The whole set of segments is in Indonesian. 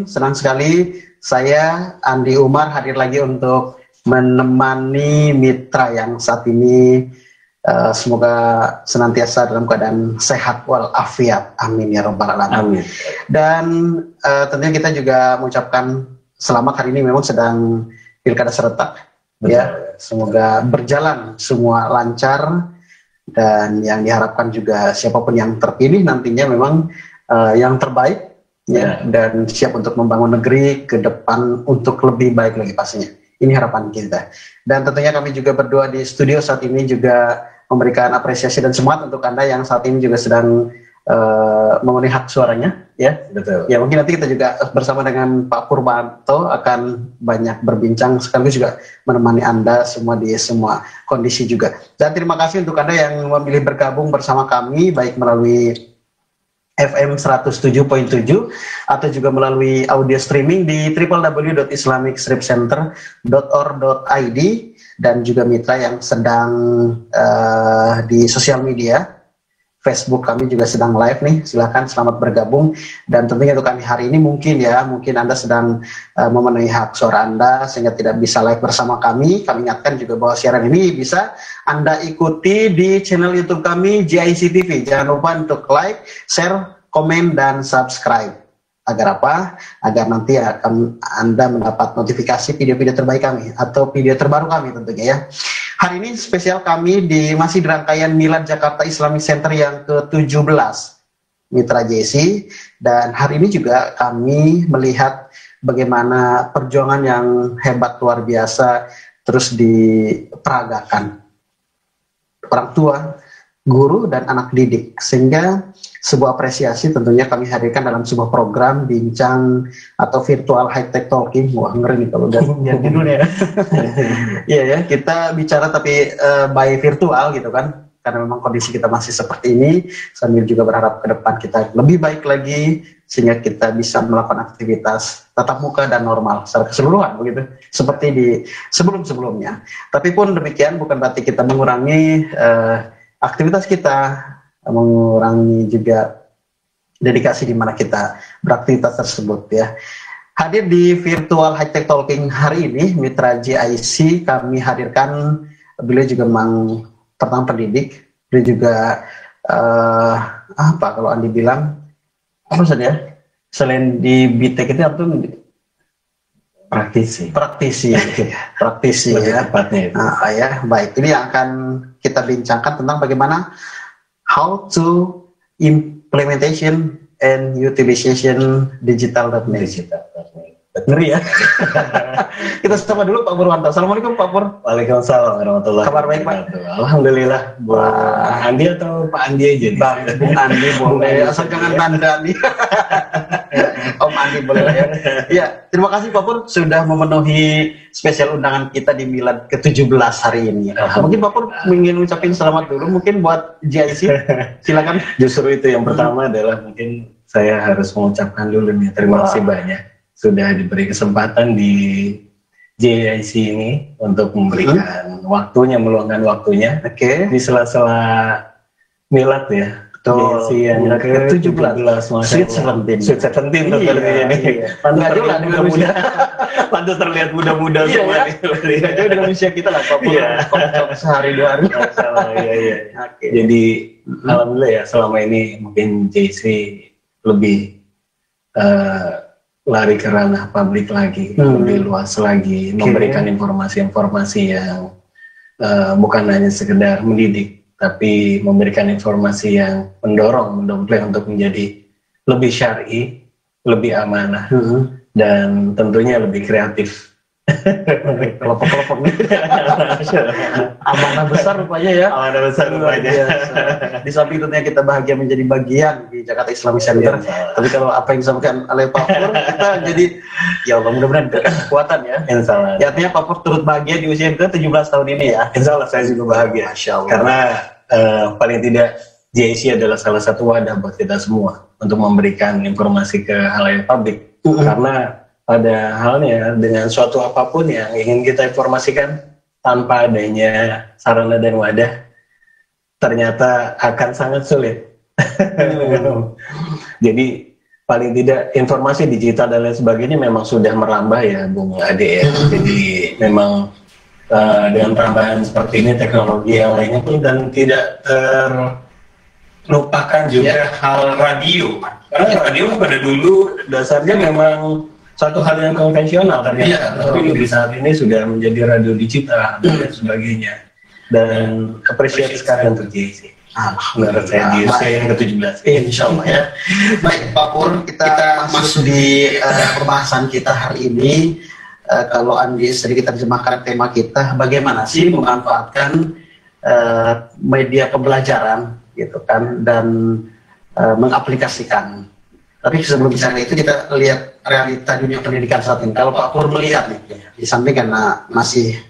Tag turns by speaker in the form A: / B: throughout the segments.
A: Senang sekali saya Andi Umar hadir lagi untuk menemani mitra yang saat ini semoga senantiasa dalam keadaan sehat walafiat. Amin ya rabbal alamin.
B: Amin.
A: Dan tentunya kita juga mengucapkan selamat, hari ini memang sedang pilkada serentak. Ya, semoga berjalan semua lancar dan yang diharapkan juga siapapun yang terpilih nantinya memang yang terbaik. Ya, dan siap untuk membangun negeri ke depan untuk lebih baik lagi pastinya. Ini harapan kita. Dan tentunya kami juga berdua di studio saat ini juga memberikan apresiasi dan semangat untuk Anda yang saat ini juga sedang memenuhi hak suaranya, ya.
B: Betul.
A: Ya, mungkin nanti kita juga bersama dengan Pak Purwanto akan banyak berbincang sekaligus juga menemani Anda semua di semua kondisi juga. Dan terima kasih untuk Anda yang memilih bergabung bersama kami baik melalui FM 107.7 atau juga melalui audio streaming di www.islamicstripcenter.or.id dan juga mitra yang sedang di sosial media Facebook kami juga sedang live nih, silakan selamat bergabung. Dan tentunya untuk kami hari ini mungkin Anda sedang memenuhi hak suara Anda sehingga tidak bisa live bersama kami. Kami ingatkan juga bahwa siaran ini bisa Anda ikuti di channel YouTube kami JIC TV. Jangan lupa untuk like, share, komen, dan subscribe. Agar apa? Agar nanti akan Anda mendapat notifikasi video-video terbaik kami atau video terbaru kami tentunya ya. Hari ini spesial kami masih di rangkaian Milad Jakarta Islamic Center yang ke-17 Mitra JC, dan hari ini juga kami melihat bagaimana perjuangan yang hebat luar biasa terus diperagakan orang tua, guru, dan anak didik, sehingga sebuah apresiasi tentunya kami hadirkan dalam sebuah program bincang atau virtual high tech talking. Wah, ngeri nih kalau udah judulnya. Iya ya, kita bicara tapi by virtual gitu kan, karena memang kondisi kita masih seperti ini, sambil juga berharap ke depan kita lebih baik lagi sehingga kita bisa melakukan aktivitas tatap muka dan normal secara keseluruhan begitu, seperti di sebelum-sebelumnya. Tapi pun demikian bukan berarti kita mengurangi aktivitas kita, mengurangi juga dedikasi di mana kita beraktivitas tersebut ya. Hadir di virtual high tech talking hari ini mitra JIC kami hadirkan, beliau juga memang pertama pendidik, beliau juga kalau Andi bilang apa saja selain di BTEK itu apa tuh? praktisi ya tepatnya itu. Baik, ini yang akan kita bincangkan tentang bagaimana how to implementation and utilization digital learning. Ngeri ya. Kita sapa dulu Pak Purwanto. Assalamualaikum Pak Pur.
B: Waalaikumsalam warahmatullahi
A: wabarakatuh. Kabar baik Pak?
B: Alhamdulillah. Andi atau Pak Andi aja nih?
A: Bung Andi boleh, asal jangan Tanda nih. Om Andi boleh ya. Ya, terima kasih Pak Pur sudah memenuhi spesial undangan kita di Milad ke-17 hari ini. Mungkin Pak Pur ingin ucapin selamat dulu mungkin buat JIC. Silakan.
B: Justru itu yang pertama adalah mungkin saya harus mengucapkan dulu nih terima kasih banyak sudah diberi kesempatan di JIC ini untuk memberikan waktunya, meluangkan waktunya di sela-sela Milad ya. JIC yang ke-17
A: Sweet 17
B: tentunya nih. Pantas terlihat muda-muda semua nih.
A: Gak jauh dengan usia kita lah Pak Pur. Sehari dua hari.
B: Jadi alhamdulillah ya selama ini mungkin JIC lebih lari ke ranah publik lagi, lebih luas lagi, memberikan informasi-informasi yang bukan hanya sekedar mendidik, tapi memberikan informasi yang mendorong untuk menjadi lebih syar'i, lebih amanah, dan tentunya lebih kreatif.
A: Kelompok-kelompok nih. Amanah besar rupanya ya.
B: Amanah besar rupanya.
A: Di samping tentunya kita bahagia menjadi bagian di Jakarta Islamic Center. Tapi kalau apa yang disampaikan oleh Pak Pur, kita jadi ya Allah mudah-mudahan kekuatan ya.
B: Insyaallah.
A: Ya, artinya Pak Pur turut bahagia di usia ke-17 tahun ini ya.
B: Insyaallah saya juga bahagia.
A: Masya Allah.
B: Karena paling tidak JIC adalah salah satu wadah buat kita semua untuk memberikan informasi ke halayak publik. Karena pada halnya dengan suatu apapun yang ingin kita informasikan tanpa adanya sarana dan wadah ternyata akan sangat sulit. Jadi paling tidak informasi digital dan lain sebagainya memang sudah merambah ya Bung Ade ya. Jadi memang dengan tambahan seperti ini teknologi yang lainnya pun, dan tidak terlupakan juga hal radio. Karena radio pada dulu dasarnya memang satu hal yang konvensional ternyata, tapi di saat ini sudah menjadi radio digital dan sebagainya. Dan appreciate sekali untuk JC. Menurut saya di usia yang ke-17.
A: Insya Allah ya. Baik Pak Pur, kita masuk di pembahasan kita hari ini. Kalau Andi sedikit terjemahkan tema kita, bagaimana sih memanfaatkan media pembelajaran gitu kan, dan mengaplikasikan. Tapi sebelum bisa itu kita lihat realita dunia pendidikan saat ini. Kalau Pak Pur melihat nih, di samping karena masih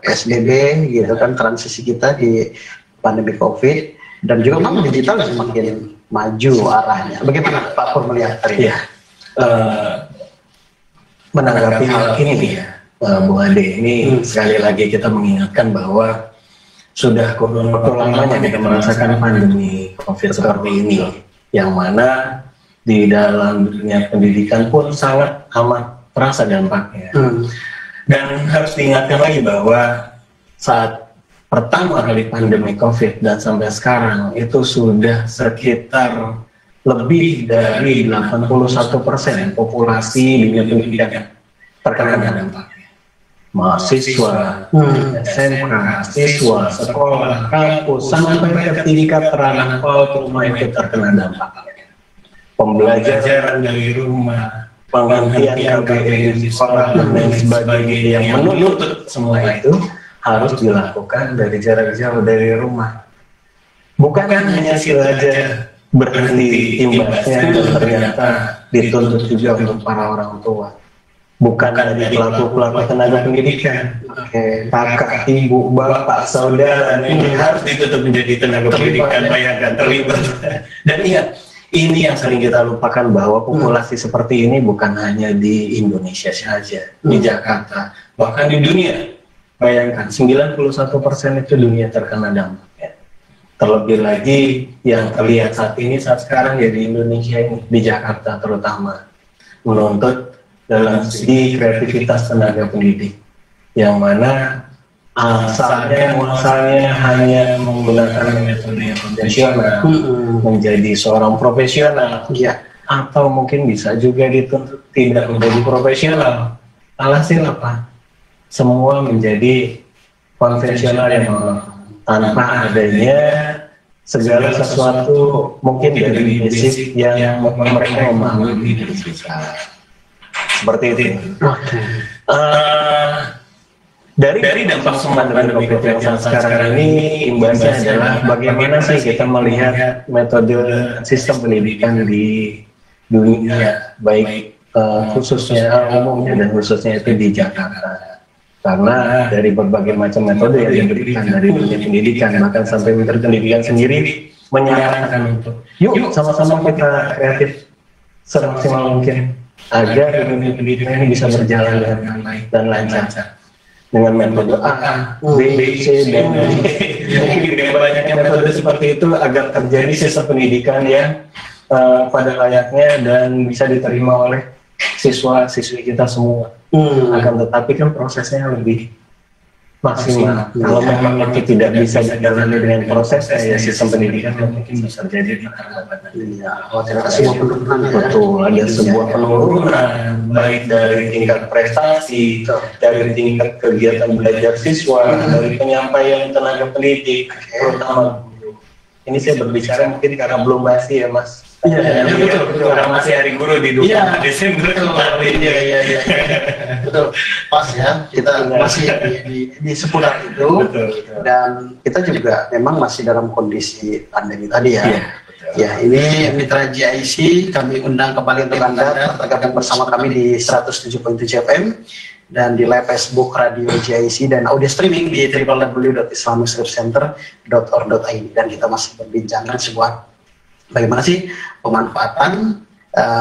A: PSBB gitu kan, transisi kita di pandemi COVID, dan juga memang digital semakin maju arahnya. Bagaimana Pak Pur melihat hari ini?
B: Menanggapi hal ini nih ya, Bung Ade, ini sekali lagi kita mengingatkan bahwa sudah waktu lamanya kita merasakan pandemi COVID seperti ini, yang mana di dalam dunia pendidikan pun sangat amat terasa dampaknya. Dan harus diingatkan lagi bahwa saat pertama kali pandemi COVID dan sampai sekarang itu sudah sekitar lebih dari 81% populasi dunia pendidikan terkena dampaknya. Mahasiswa, SMK, siswa, sekolah, kampus, sampai ke tingkat terangkat rumah itu terkena dampaknya. Pembelajaran dari rumah, penghentian KBM di sekolah, dan lain sebagainya yang menuntut semua itu harus dilakukan dari jarak jauh dari rumah. Bukan hanya saja berhenti imbasnya, dan ternyata dituntut juga untuk para orang tua. Bukan dari pelaku-pelaku tenaga pendidikan, kakak, ibu, bapak, saudara, ini harus dituntut menjadi tenaga pendidikan, bayangkan terlibat. Dan ingat, ini yang sering kita lupakan, bahwa populasi seperti ini bukan hanya di Indonesia saja, di Jakarta, bahkan di dunia. Bayangkan, 91% itu dunia terkena dampaknya. Terlebih lagi yang terlihat saat ini, saat sekarang ya di Indonesia ini, di Jakarta terutama, menuntut dalam segi kreativitas tenaga pendidik, yang mana muasalnya hanya menggunakan metode yang konvensional, menjadi seorang profesional, atau mungkin bisa juga dituntut tidak menjadi profesional. Alhasil apa? Semua menjadi konvensional yang tanpa adanya segala sesuatu mungkin dari basic yang mereka memahami di seperti itu. Dari dampak pandemi COVID yang sekarang ini, imbasnya adalah bagaimana sih kita melihat metode sistem pendidikan di dunia, baik khususnya umumnya dan khususnya itu di Jakarta. Karena dari berbagai macam metode yang diberikan dari dunia pendidikan, bahkan sampai Menteri Pendidikan sendiri menyarankan untuk yuk sama-sama kita kreatif semaksimal mungkin agar dunia pendidikan ini bisa berjalan dengan baik dan lancar dengan metode A, B, C, dan dengan banyaknya metode seperti itu agar terjadi sistem pendidikan yang pada layaknya dan bisa diterima oleh siswa-siswi kita semua. Akan tetapi kan prosesnya lebih maksimal. Kalau memang itu tidak bisa dijalani dengan proses kayak sistem pendidikan, mungkin bisa jadi betul ada sebuah penurunan baik dari tingkat prestasi, dari tingkat kegiatan belajar siswa, dari penyampaian tenaga pendidik, terutama guru. Ini saya berbicara mungkin karena belum masih ya Mas. Iya, betul. Karena masih hari guru di 20 Desember kemarin. Iya.
A: Betul. Pas ya, kita masih di seputar itu. Betul. Dan kita juga memang masih dalam kondisi pandemi tadi ya. Ya, ini Mitra GIC kami undang kembali untuk Anda bergabung bersama kami di 107.7 FM dan di live Facebook Radio GIC dan audio streaming di www.islamicscriptcenter.org.id, dan kita masih berbincangkan sebuah bagaimana sih pemanfaatan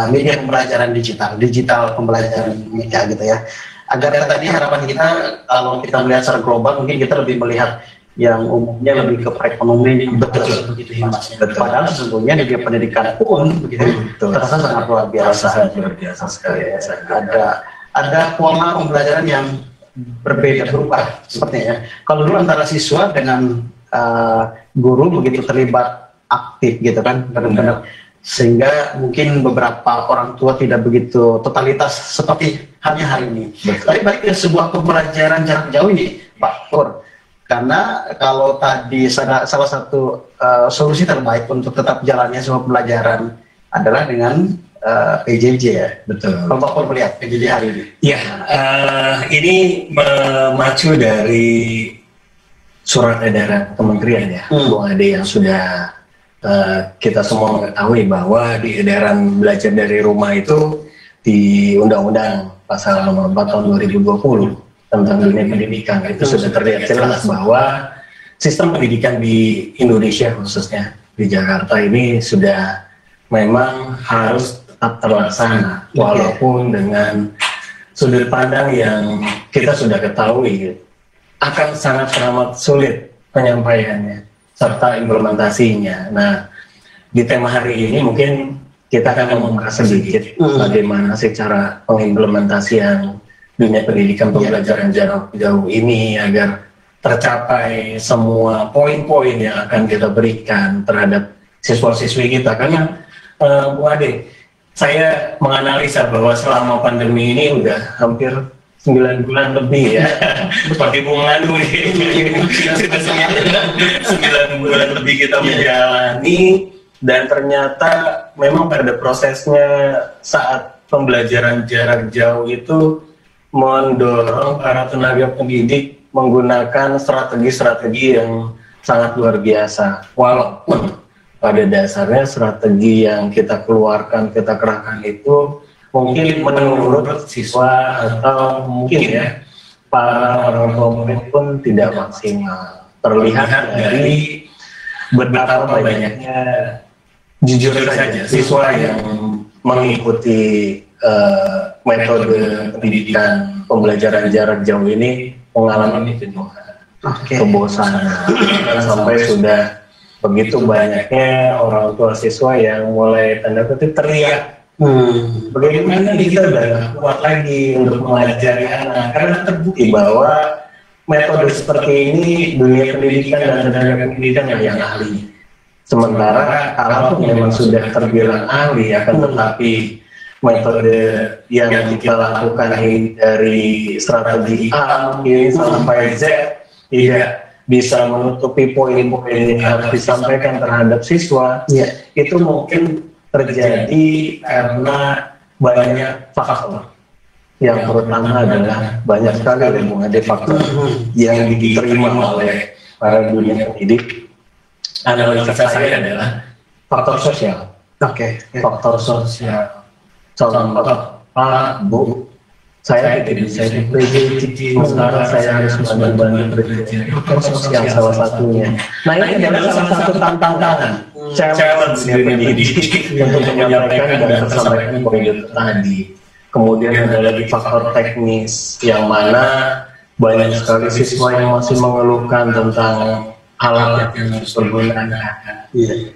A: media pembelajaran digital pembelajaran media gitu ya. Agar tadi harapan kita, kalau kita melihat secara global, mungkin kita lebih melihat yang umumnya lebih ke perekonomian. Betul begitu ya Mas. Padahal sesungguhnya di pendidikan pun begitu terasa sangat luar biasa.
B: Sekali.
A: Ada pola pembelajaran yang berbeda, berubah sepertinya. Kalau dulu antara siswa dengan guru begitu terlibat aktif gitu kan, benar-benar, sehingga mungkin beberapa orang tua tidak begitu totalitas seperti halnya hari ini. Tapi balik ke sebuah pembelajaran jarak jauh ini, Pak Pur. Karena kalau tadi salah satu solusi terbaik untuk tetap jalannya sebuah pembelajaran adalah dengan PJJ ya.
B: Betul.
A: Kalau Pak Pur melihat PJJ hari ini?
B: Ya, ini memacu dari surat edaran kementerian ya, Bung Ade, yang sudah kita semua mengetahui bahwa di edaran belajar dari rumah itu di Undang-Undang Pasal Nomor 4 Tahun 2020 tentang dunia pendidikan itu sudah terlihat jelas bahwa sistem pendidikan di Indonesia, khususnya di Jakarta ini, sudah memang harus tetap terlaksana walaupun dengan sudut pandang yang kita sudah ketahui akan sangat teramat sulit penyampaiannya serta implementasinya. Nah, di tema hari ini mungkin kita akan membahas sedikit bagaimana secara pengimplementasian dunia pendidikan pembelajaran jarak jauh ini agar tercapai semua poin-poin yang akan kita berikan terhadap siswa-siswi kita. Karena Bu Ade, saya menganalisa bahwa selama pandemi ini udah hampir 9 bulan lebih ya, seperti Bung Lanu ini sudah 9 bulan lebih kita menjalani, dan ternyata memang pada prosesnya saat pembelajaran jarak jauh itu mendorong para tenaga pendidik menggunakan strategi-strategi yang sangat luar biasa. Walaupun pada dasarnya strategi yang kita keluarkan, kita kerahkan itu mungkin menurut siswa atau mungkin ya para orang tua murid pun tidak maksimal. Terlihat dari betapa banyaknya, jujur saja, siswa yang mengikuti metode pendidikan pembelajaran jarak jauh ini mengalami kebosanan, sampai sudah begitu banyaknya orang tua siswa yang mulai tanda kutip teriak, bagaimana kita udah kuat lagi untuk mengajari anak, karena terbukti bahwa metode seperti ini dunia pendidikan dan tenaga pendidikan yang ahli. Sementara kalaupun memang sudah terbilang ahli, akan tetapi metode yang kita lakukan ini dari strategi A ini sampai Z tidak bisa menutupi poin-poin yang harus disampaikan terhadap siswa, itu mungkin terjadi karena banyak faktor. Yang pertama adalah banyak sekali faktor yang diterima oleh para dunia pendidik. Analisa saya adalah faktor sosial. Faktor sosial. Contoh, Pak, Bu, saya tidak bisa PJJ, sekarang saya harus bantu-bantu PJJ. Faktor sosial salah satunya. Nah, ini adalah salah satu tantangan, challenge pendidik untuk menyampaikan dan tersampaikan poin itu tadi. Kemudian ada lagi faktor teknis, yang mana banyak sekali siswa yang masih mengeluhkan tentang alat yang harus digunakan,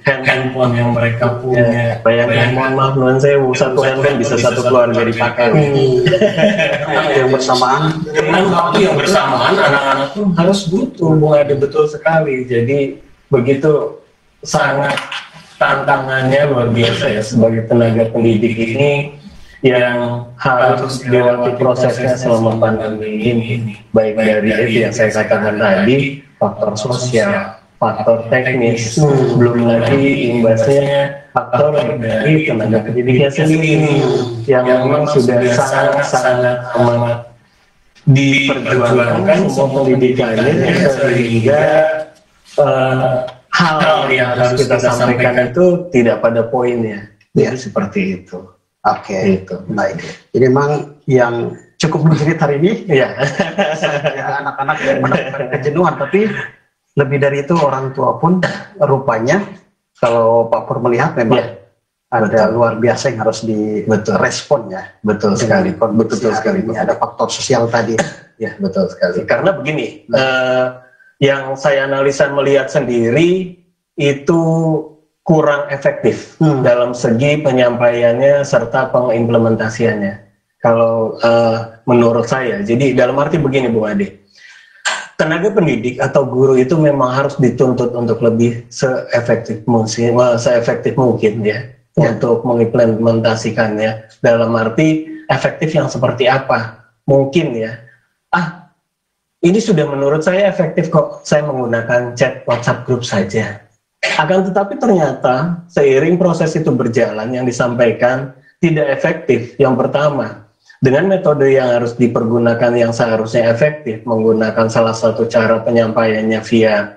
B: handphone yang mereka punya. Bayangkan, mohon maaf, saya satu handphone bisa satu keluarga dipakai.
A: Yang bersamaan,
B: dengan waktu yang bersamaan, anak-anak pun harus butuh. Ada betul sekali. Jadi begitu sangat tantangannya luar biasa ya sebagai tenaga pendidik ini yang harus dilewati prosesnya selama pandemi ini. Baik dari itu yang saya katakan tadi, faktor sosial, faktor teknis, belum lagi imbasnya faktor dari tenaga pendidiknya sendiri yang memang sudah sangat-sangat amat diperjuangkan semua pendidikannya, sehingga hal yang harus kita sampaikan itu tidak pada poinnya. Jadi seperti itu.
A: Gitu. Baik. Jadi memang yang cukup menjerit hari ini ya anak-anak yang mendapatkan kejenuhan, tapi lebih dari itu orang tua pun rupanya, kalau Pak Pur melihat memang ada luar biasa yang harus direspon ya.
B: Betul sekali.
A: Betul sekali. Ini ada faktor sosial tadi.
B: Ya, betul sekali. Karena begini, yang saya analisa melihat sendiri itu kurang efektif dalam segi penyampaiannya serta pengimplementasiannya. Kalau menurut saya, jadi dalam arti begini Bu Ade, tenaga pendidik atau guru itu memang harus dituntut untuk lebih seefektif mungkin ya untuk mengimplementasikannya. Dalam arti efektif yang seperti apa? Mungkin ya, ini sudah menurut saya efektif kok, saya menggunakan chat WhatsApp grup saja. Akan tetapi ternyata seiring proses itu berjalan yang disampaikan tidak efektif. Yang pertama, dengan metode yang harus dipergunakan yang seharusnya efektif, menggunakan salah satu cara penyampaiannya via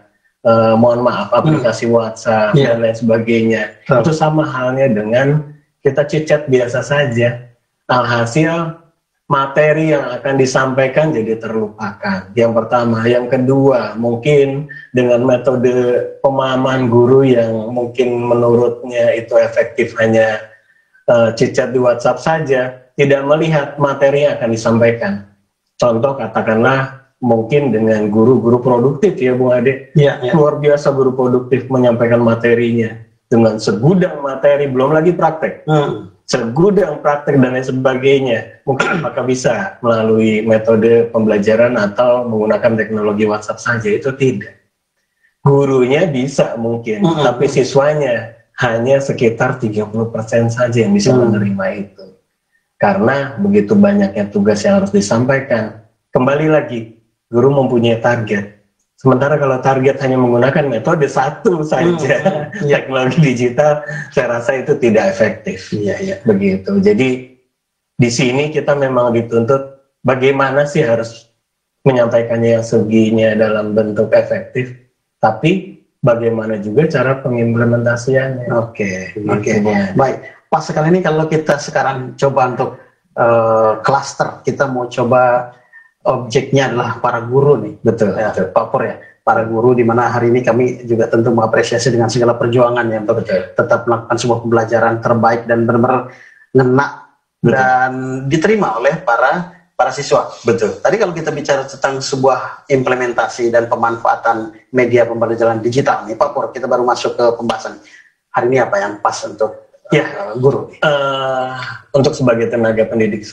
B: aplikasi WhatsApp dan lain sebagainya. Itu sama halnya dengan kita chat biasa saja. Alhasil materi yang akan disampaikan jadi terlupakan. Yang pertama. Yang kedua, mungkin dengan metode pemahaman guru yang mungkin menurutnya itu efektif hanya chat di WhatsApp saja, tidak melihat materi yang akan disampaikan. Contoh katakanlah mungkin dengan guru-guru produktif ya Bung Ade, luar biasa guru produktif menyampaikan materinya dengan segudang materi, belum lagi praktek, segudang praktek dan lain sebagainya. Mungkin apakah bisa melalui metode pembelajaran atau menggunakan teknologi WhatsApp saja? Itu tidak. Gurunya bisa mungkin, tapi siswanya hanya sekitar 30% saja yang bisa menerima itu. Karena begitu banyaknya tugas yang harus disampaikan. Kembali lagi, guru mempunyai target. Sementara kalau target hanya menggunakan metode satu saja, teknologi digital, saya rasa itu tidak efektif. Begitu. Jadi di sini kita memang dituntut bagaimana sih harus menyampaikannya yang seginya dalam bentuk efektif, tapi bagaimana juga cara pengimplementasiannya.
A: Oke. Baik. Pas sekali ini kalau kita sekarang coba untuk cluster, kita mau coba objeknya adalah para guru nih. Betul. Pak Pur ya, para guru, di mana hari ini kami juga tentu mengapresiasi dengan segala perjuangan ya untuk tetap melakukan sebuah pembelajaran terbaik dan benar-benar ngena dan diterima oleh para siswa. Betul. Tadi kalau kita bicara tentang sebuah implementasi dan pemanfaatan media pembelajaran digital nih Pak Pur, kita baru masuk ke pembahasan. Hari ini apa yang pas untuk guru?
B: Untuk sebagai tenaga pendidik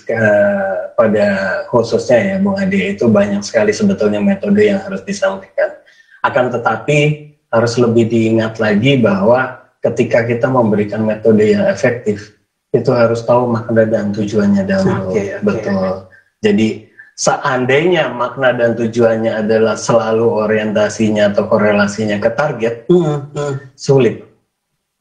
B: pada khususnya ya Bung Ade, itu banyak sekali sebetulnya metode yang harus disampaikan. Akan tetapi harus lebih diingat lagi bahwa ketika kita memberikan metode yang efektif, itu harus tahu makna dan tujuannya dahulu. Betul. Jadi seandainya makna dan tujuannya adalah selalu orientasinya atau korelasinya ke target, sulit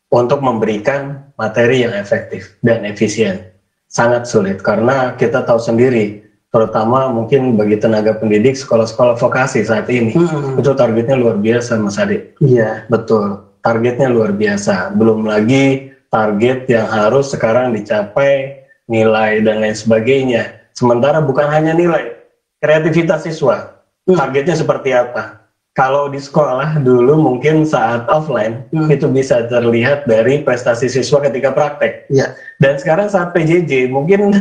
B: untuk memberikan materi yang efektif dan efisien. Sangat sulit, karena kita tahu sendiri, terutama mungkin bagi tenaga pendidik sekolah-sekolah vokasi saat ini, itu targetnya luar biasa Mas Ade. Iya, betul. Targetnya luar biasa. Belum lagi target yang harus sekarang dicapai, nilai dan lain sebagainya. Sementara bukan hanya nilai, kreativitas siswa. Targetnya seperti apa? Kalau di sekolah dulu mungkin saat offline itu bisa terlihat dari prestasi siswa ketika praktek. Dan sekarang saat PJJ mungkin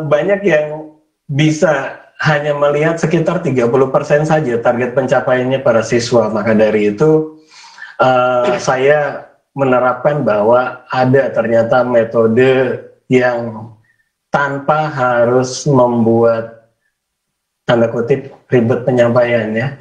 B: banyak yang bisa hanya melihat sekitar 30% saja target pencapaiannya para siswa. Maka dari itu saya menerapkan bahwa ada ternyata metode yang tanpa harus membuat tanda kutip ribet penyampaiannya,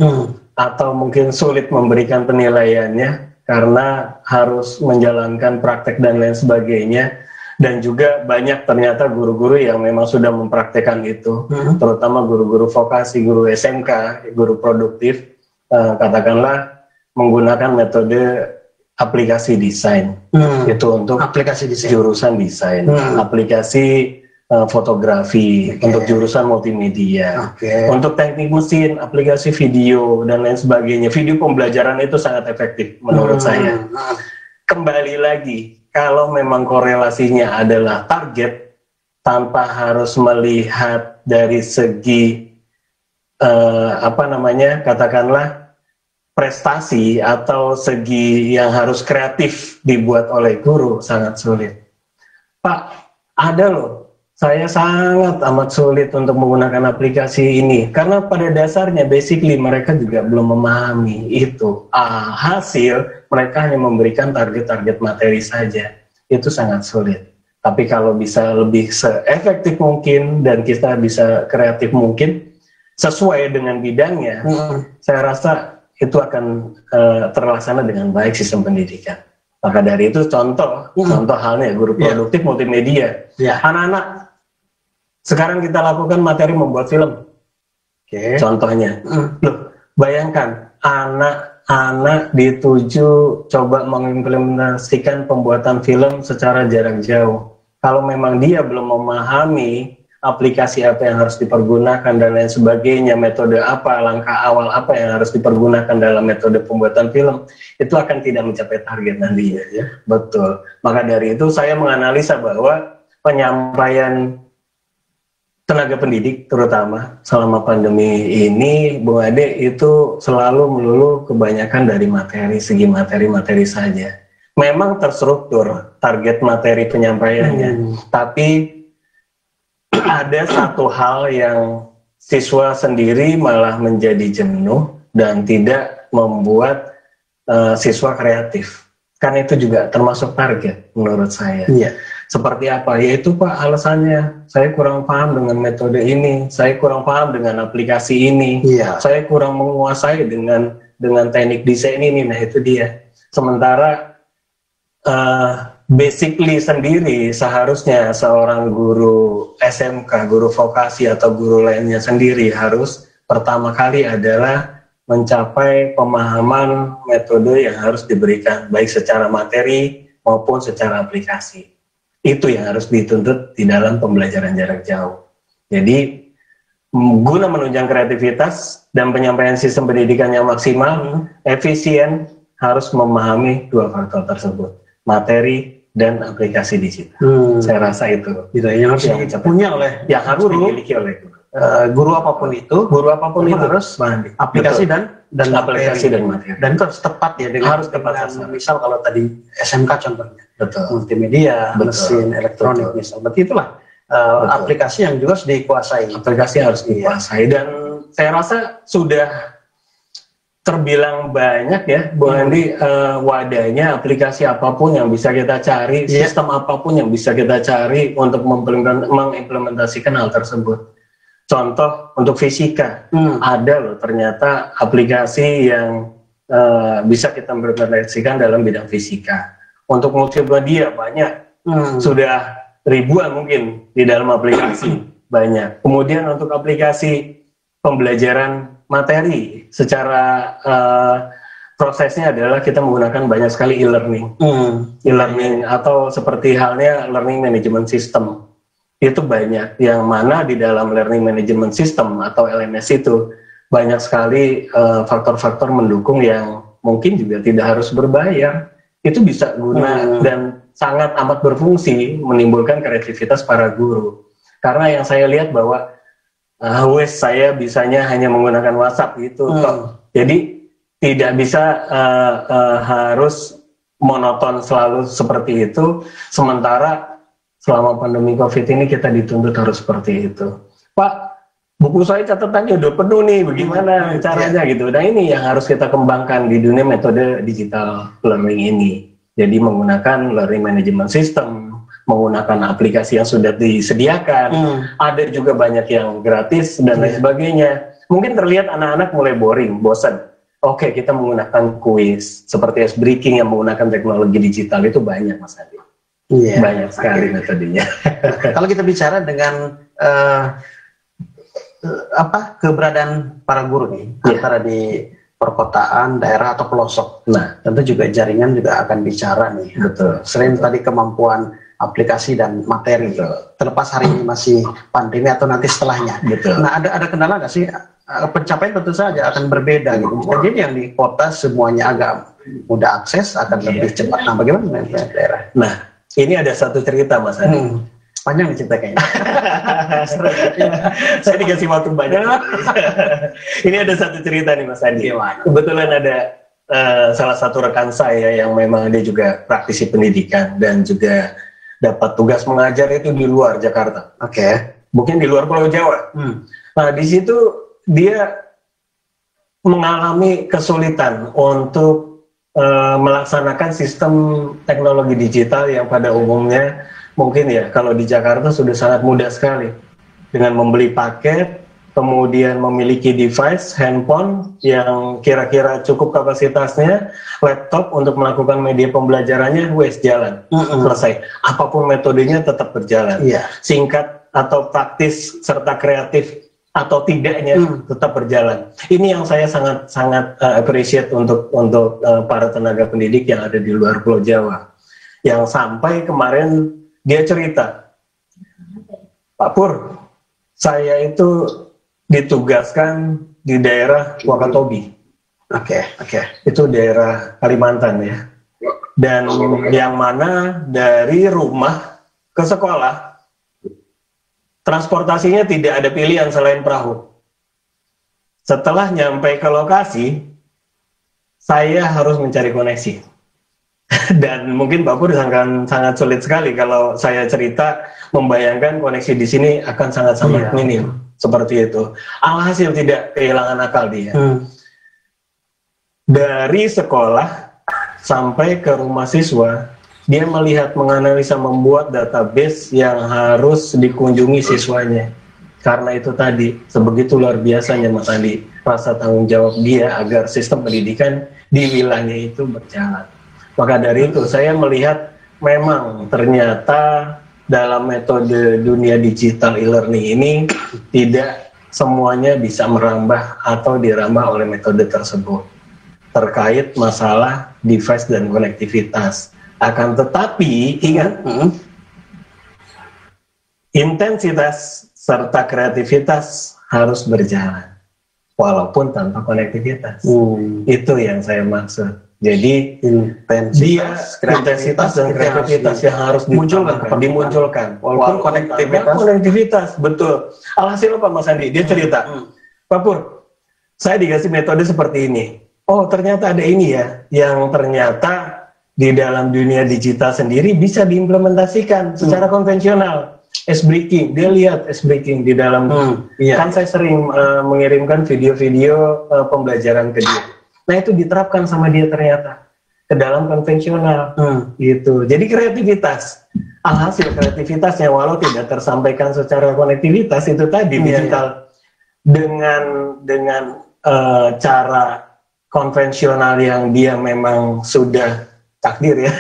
B: atau mungkin sulit memberikan penilaiannya karena harus menjalankan praktek dan lain sebagainya. Dan juga banyak ternyata guru-guru yang memang sudah mempraktekkan itu, terutama guru-guru vokasi, guru SMK, guru produktif, katakanlah menggunakan metode aplikasi desain. Itu untuk aplikasi desain, jurusan desain, aplikasi fotografi, untuk jurusan multimedia, untuk teknik mesin, aplikasi video dan lain sebagainya. Video pembelajaran itu sangat efektif menurut saya. Kembali lagi, kalau memang korelasinya adalah target, tanpa harus melihat dari segi katakanlah prestasi atau segi yang harus kreatif dibuat oleh guru, sangat sulit. Pak, ada loh Saya sangat amat sulit untuk menggunakan aplikasi ini karena pada dasarnya basically mereka juga belum memahami itu. Hasil mereka hanya memberikan target-target materi saja. Itu sangat sulit. Tapi kalau bisa lebih seefektif mungkin dan kita bisa kreatif mungkin sesuai dengan bidangnya, saya rasa itu akan terlaksana dengan baik sistem pendidikan. Maka dari itu contoh halnya guru produktif multimedia. Anak-anak sekarang kita lakukan materi membuat film. Contohnya, loh, bayangkan anak-anak dituju coba mengimplementasikan pembuatan film secara jarak jauh. Kalau memang dia belum memahami aplikasi apa yang harus dipergunakan dan lain sebagainya, metode apa, langkah awal apa yang harus dipergunakan dalam metode pembuatan film, itu akan tidak mencapai target nantinya. Ya? Betul. Maka dari itu saya menganalisa bahwa penyampaian tenaga pendidik terutama selama pandemi ini, Bung Ade, itu selalu melulu kebanyakan dari segi materi saja. Memang terstruktur target materi penyampaiannya, tapi ada satu hal yang siswa sendiri malah menjadi jenuh dan tidak membuat siswa kreatif. Kan itu juga termasuk target menurut saya. Seperti apa? Yaitu Pak, alasannya saya kurang paham dengan metode ini, saya kurang paham dengan aplikasi ini, saya kurang menguasai dengan teknik desain ini. Nah itu dia. Sementara basically sendiri seharusnya seorang guru SMK, guru vokasi atau guru lainnya sendiri harus pertama kali adalah mencapai pemahaman metode yang harus diberikan baik secara materi maupun secara aplikasi. Itu yang harus dituntut di dalam pembelajaran jarak jauh. Jadi guna menunjang kreativitas dan penyampaian sistem pendidikan yang maksimal, efisien, harus memahami dua faktor tersebut, materi dan aplikasi digital. Saya rasa itu
A: yang harus dipunya oleh
B: dimiliki oleh
A: guru apapun itu harus aplikasi dan
B: aplikasi dan materi.
A: Dan itu harus tepat ya
B: harus tepat.
A: Misal kalau tadi SMK contohnya, multimedia, mesin elektronik misal, berarti itulah aplikasi yang juga harus dikuasai.
B: Aplikasi harus dikuasai dan saya rasa sudah terbilang banyak ya, Bung Andi, wadahnya aplikasi apapun yang bisa kita cari, sistem apapun yang bisa kita cari untuk mengimplementasikan hal tersebut. Contoh untuk fisika, ada loh ternyata aplikasi yang bisa kita implementasikan dalam bidang fisika. Untuk multimedia banyak, sudah ribuan mungkin di dalam aplikasi banyak. Kemudian untuk aplikasi pembelajaran materi secara prosesnya adalah kita menggunakan banyak sekali e-learning, atau seperti halnya learning management system. Itu banyak, yang mana di dalam learning management system atau LMS itu banyak sekali faktor-faktor mendukung yang mungkin juga tidak harus berbayar. Itu bisa guna dan sangat amat berfungsi menimbulkan kreativitas para guru. Karena yang saya lihat bahwa saya bisanya hanya menggunakan WhatsApp gitu, jadi tidak bisa harus monoton selalu seperti itu. Sementara selama pandemi COVID ini kita dituntut harus seperti itu. Pak, buku saya catatannya udah penuh nih, bagaimana caranya gitu. Nah ini yang harus kita kembangkan di dunia metode digital learning ini. Jadi menggunakan learning management system, menggunakan aplikasi yang sudah disediakan, ada juga banyak yang gratis dan lain sebagainya. Mungkin terlihat anak-anak mulai bosan. Oke, kita menggunakan kuis seperti ice breaking yang menggunakan teknologi digital itu banyak, Mas Adi. Banyak sekali metodenya.
A: Kalau kita bicara dengan keberadaan para guru nih, antara di perkotaan, daerah atau pelosok. Nah, tentu juga jaringan juga akan bicara nih.
B: Betul.
A: Selain tadi kemampuan aplikasi dan materi, terlepas hari ini masih pandemi atau nanti setelahnya.
B: Betul.
A: Nah, ada kendala nggak sih? Pencapaian tentu saja akan berbeda gitu. Jadi yang di kota semuanya agak mudah akses, akan lebih cepat. Nah, bagaimana di daerah?
B: Nah, ini ada satu cerita, Mas Adi.
A: Panjang nih cerita kayaknya.
B: Saya dikasih waktu banyak. Ini ada satu cerita nih, Mas Adi. Kebetulan ada salah satu rekan saya yang memang dia juga praktisi pendidikan dan juga dapat tugas mengajar itu di luar Jakarta.
A: Oke.
B: Mungkin di luar Pulau Jawa. Nah, di situ dia mengalami kesulitan untuk melaksanakan sistem teknologi digital yang pada umumnya mungkin ya kalau di Jakarta sudah sangat mudah sekali dengan membeli paket, kemudian memiliki device, handphone yang kira-kira cukup kapasitasnya, laptop untuk melakukan media pembelajarannya, jalan, selesai. Apapun metodenya tetap berjalan. Singkat atau praktis serta kreatif atau tidaknya tetap berjalan. Ini yang saya sangat appreciate untuk para tenaga pendidik yang ada di luar Pulau Jawa. Yang sampai kemarin dia cerita, Pak Pur, saya itu ditugaskan di daerah Wakatobi. Oke. Itu daerah Kalimantan ya. Dan yang mana dari rumah ke sekolah transportasinya tidak ada pilihan selain perahu. Setelah nyampe ke lokasi, saya harus mencari koneksi. Dan mungkin Pak Pur sangat sulit sekali kalau saya cerita membayangkan koneksi di sini akan sangat minim. Seperti itu. Alhasil tidak kehilangan akal dia. Dari sekolah sampai ke rumah siswa, dia melihat, menganalisa, membuat database yang harus dikunjungi siswanya. Karena itu tadi, sebegitu luar biasanya Mas Andi, rasa tanggung jawab dia agar sistem pendidikan di wilayahnya itu berjalan. Maka dari itu saya melihat memang ternyata dalam metode dunia digital e-learning ini tidak semuanya bisa merambah atau dirambah oleh metode tersebut terkait masalah device dan konektivitas. Akan tetapi ingat, intensitas serta kreativitas harus berjalan walaupun tanpa konektivitas. Itu yang saya maksud. Jadi intensitas dan kreativitas yang harus dimunculkan. Walaupun konektivitas, betul. Alhasil apa Mas Andi? Dia cerita, Pak Pur, saya dikasih metode seperti ini. Oh ternyata ada ini ya, yang ternyata di dalam dunia digital sendiri bisa diimplementasikan secara konvensional. S-breaking, dia lihat S-breaking di dalam, kan saya sering mengirimkan video-video pembelajaran ke dia. Nah itu diterapkan sama dia ternyata ke dalam konvensional gitu. Jadi kreativitas, alhasil kreativitasnya walau tidak tersampaikan secara konektivitas itu tadi digital dengan cara konvensional yang dia memang sudah takdir ya,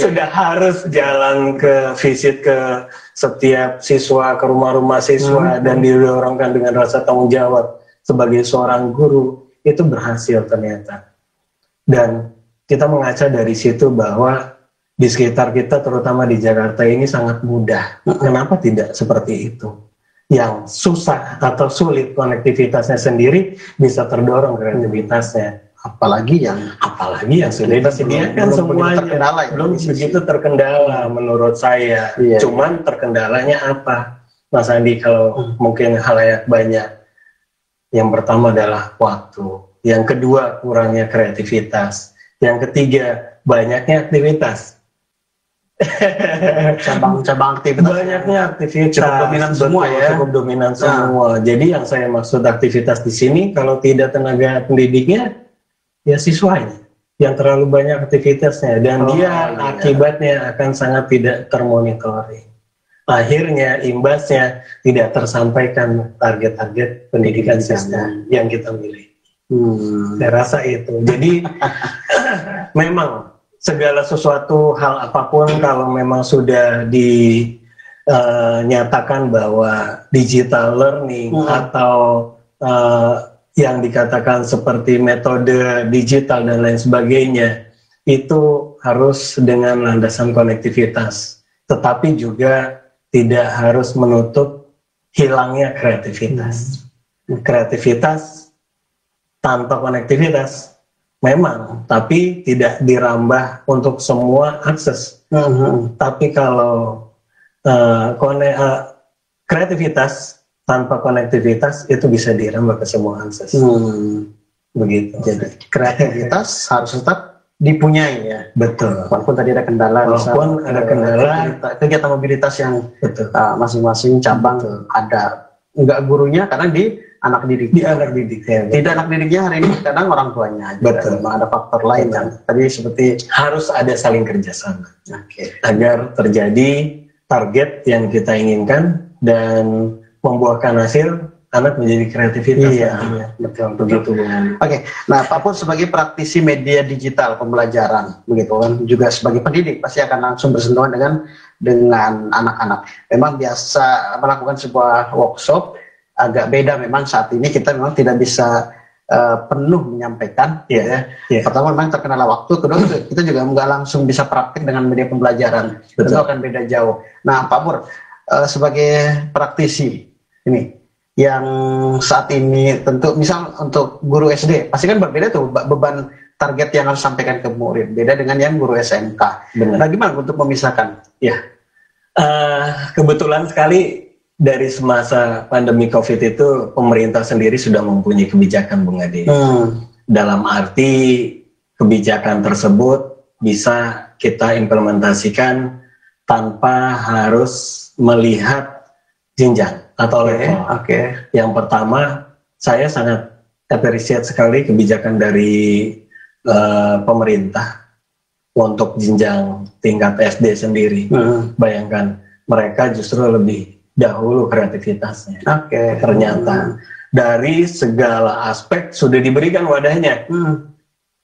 B: sudah harus jalan ke visit ke setiap siswa, ke rumah-rumah siswa dan didorongkan dengan rasa tanggung jawab sebagai seorang guru. Itu berhasil ternyata. Dan kita mengaca dari situ bahwa di sekitar kita terutama di Jakarta ini sangat mudah. Kenapa tidak seperti itu? Yang susah atau sulit konektivitasnya sendiri bisa terdorong kreativitasnya. Apalagi yang sudah disediakan semuanya belum begitu terkendala menurut saya. Cuman terkendalanya apa, Mas Andi, kalau mungkin halayak banyak? Yang pertama adalah waktu, yang kedua kurangnya kreativitas, yang ketiga banyaknya aktivitas. Cabang aktivitas. Banyaknya aktivitas. Cukup dominan semua ya. Cukup dominan semua. Jadi yang saya maksud aktivitas di sini kalau tidak tenaga pendidiknya, ya siswanya yang terlalu banyak aktivitasnya dan dia akibatnya akan sangat tidak termonitoring. Akhirnya imbasnya tidak tersampaikan target-target pendidikan sistem yang kita miliki. Saya rasa itu. Jadi memang segala sesuatu hal apapun kalau memang sudah dinyatakan bahwa digital learning atau yang dikatakan seperti metode digital dan lain sebagainya itu harus dengan landasan konektivitas, tetapi juga tidak harus menutup hilangnya kreativitas. Kreativitas tanpa konektivitas memang, tapi tidak dirambah untuk semua akses. Tapi kalau kreativitas tanpa konektivitas itu bisa dirambah ke semua akses. Begitu.
A: Jadi kreativitas harus tetap dipunyai ya.
B: Betul.
A: Walaupun tadi ada kendala,
B: walaupun ada kendala,
A: kegiatan mobilitas yang
B: betul.
A: Masing-masing cabang
B: Betul.
A: ada nggak gurunya karena di anak didik.
B: Di anak didik ya.
A: Tidak anak didiknya hari ini kadang orang tuanya.
B: Betul.
A: Memang ada faktor lain kan. Tadi seperti
B: harus ada saling kerjasama.
A: Oke.
B: Agar terjadi target yang kita inginkan dan membuahkan hasil anak menjadi kreativitas.
A: Iya, betul begitu. Oke, nah Pak Pur sebagai praktisi media digital pembelajaran, begitu kan, juga sebagai pendidik pasti akan langsung bersentuhan dengan anak-anak. Memang biasa melakukan sebuah workshop agak beda memang saat ini kita memang tidak bisa penuh menyampaikan, gitu ya. Pertama memang terkendala waktu, kedua kita juga nggak langsung bisa praktik dengan media pembelajaran, tentu akan beda jauh. Nah Pak Pur sebagai praktisi ini yang saat ini tentu misal untuk guru SD pasti kan berbeda tuh beban target yang harus sampaikan ke murid, beda dengan yang guru SMK. Benar. Nah gimana untuk memisahkan?
B: Ya, kebetulan sekali dari semasa pandemi COVID itu pemerintah sendiri sudah mempunyai kebijakan, Bung Ade. Dalam arti kebijakan tersebut bisa kita implementasikan tanpa harus melihat jenjang atau level. Yang pertama, saya sangat appreciate sekali kebijakan dari pemerintah untuk jenjang tingkat SD sendiri. Bayangkan, mereka justru lebih dahulu kreativitasnya. Ternyata dari segala aspek sudah diberikan wadahnya.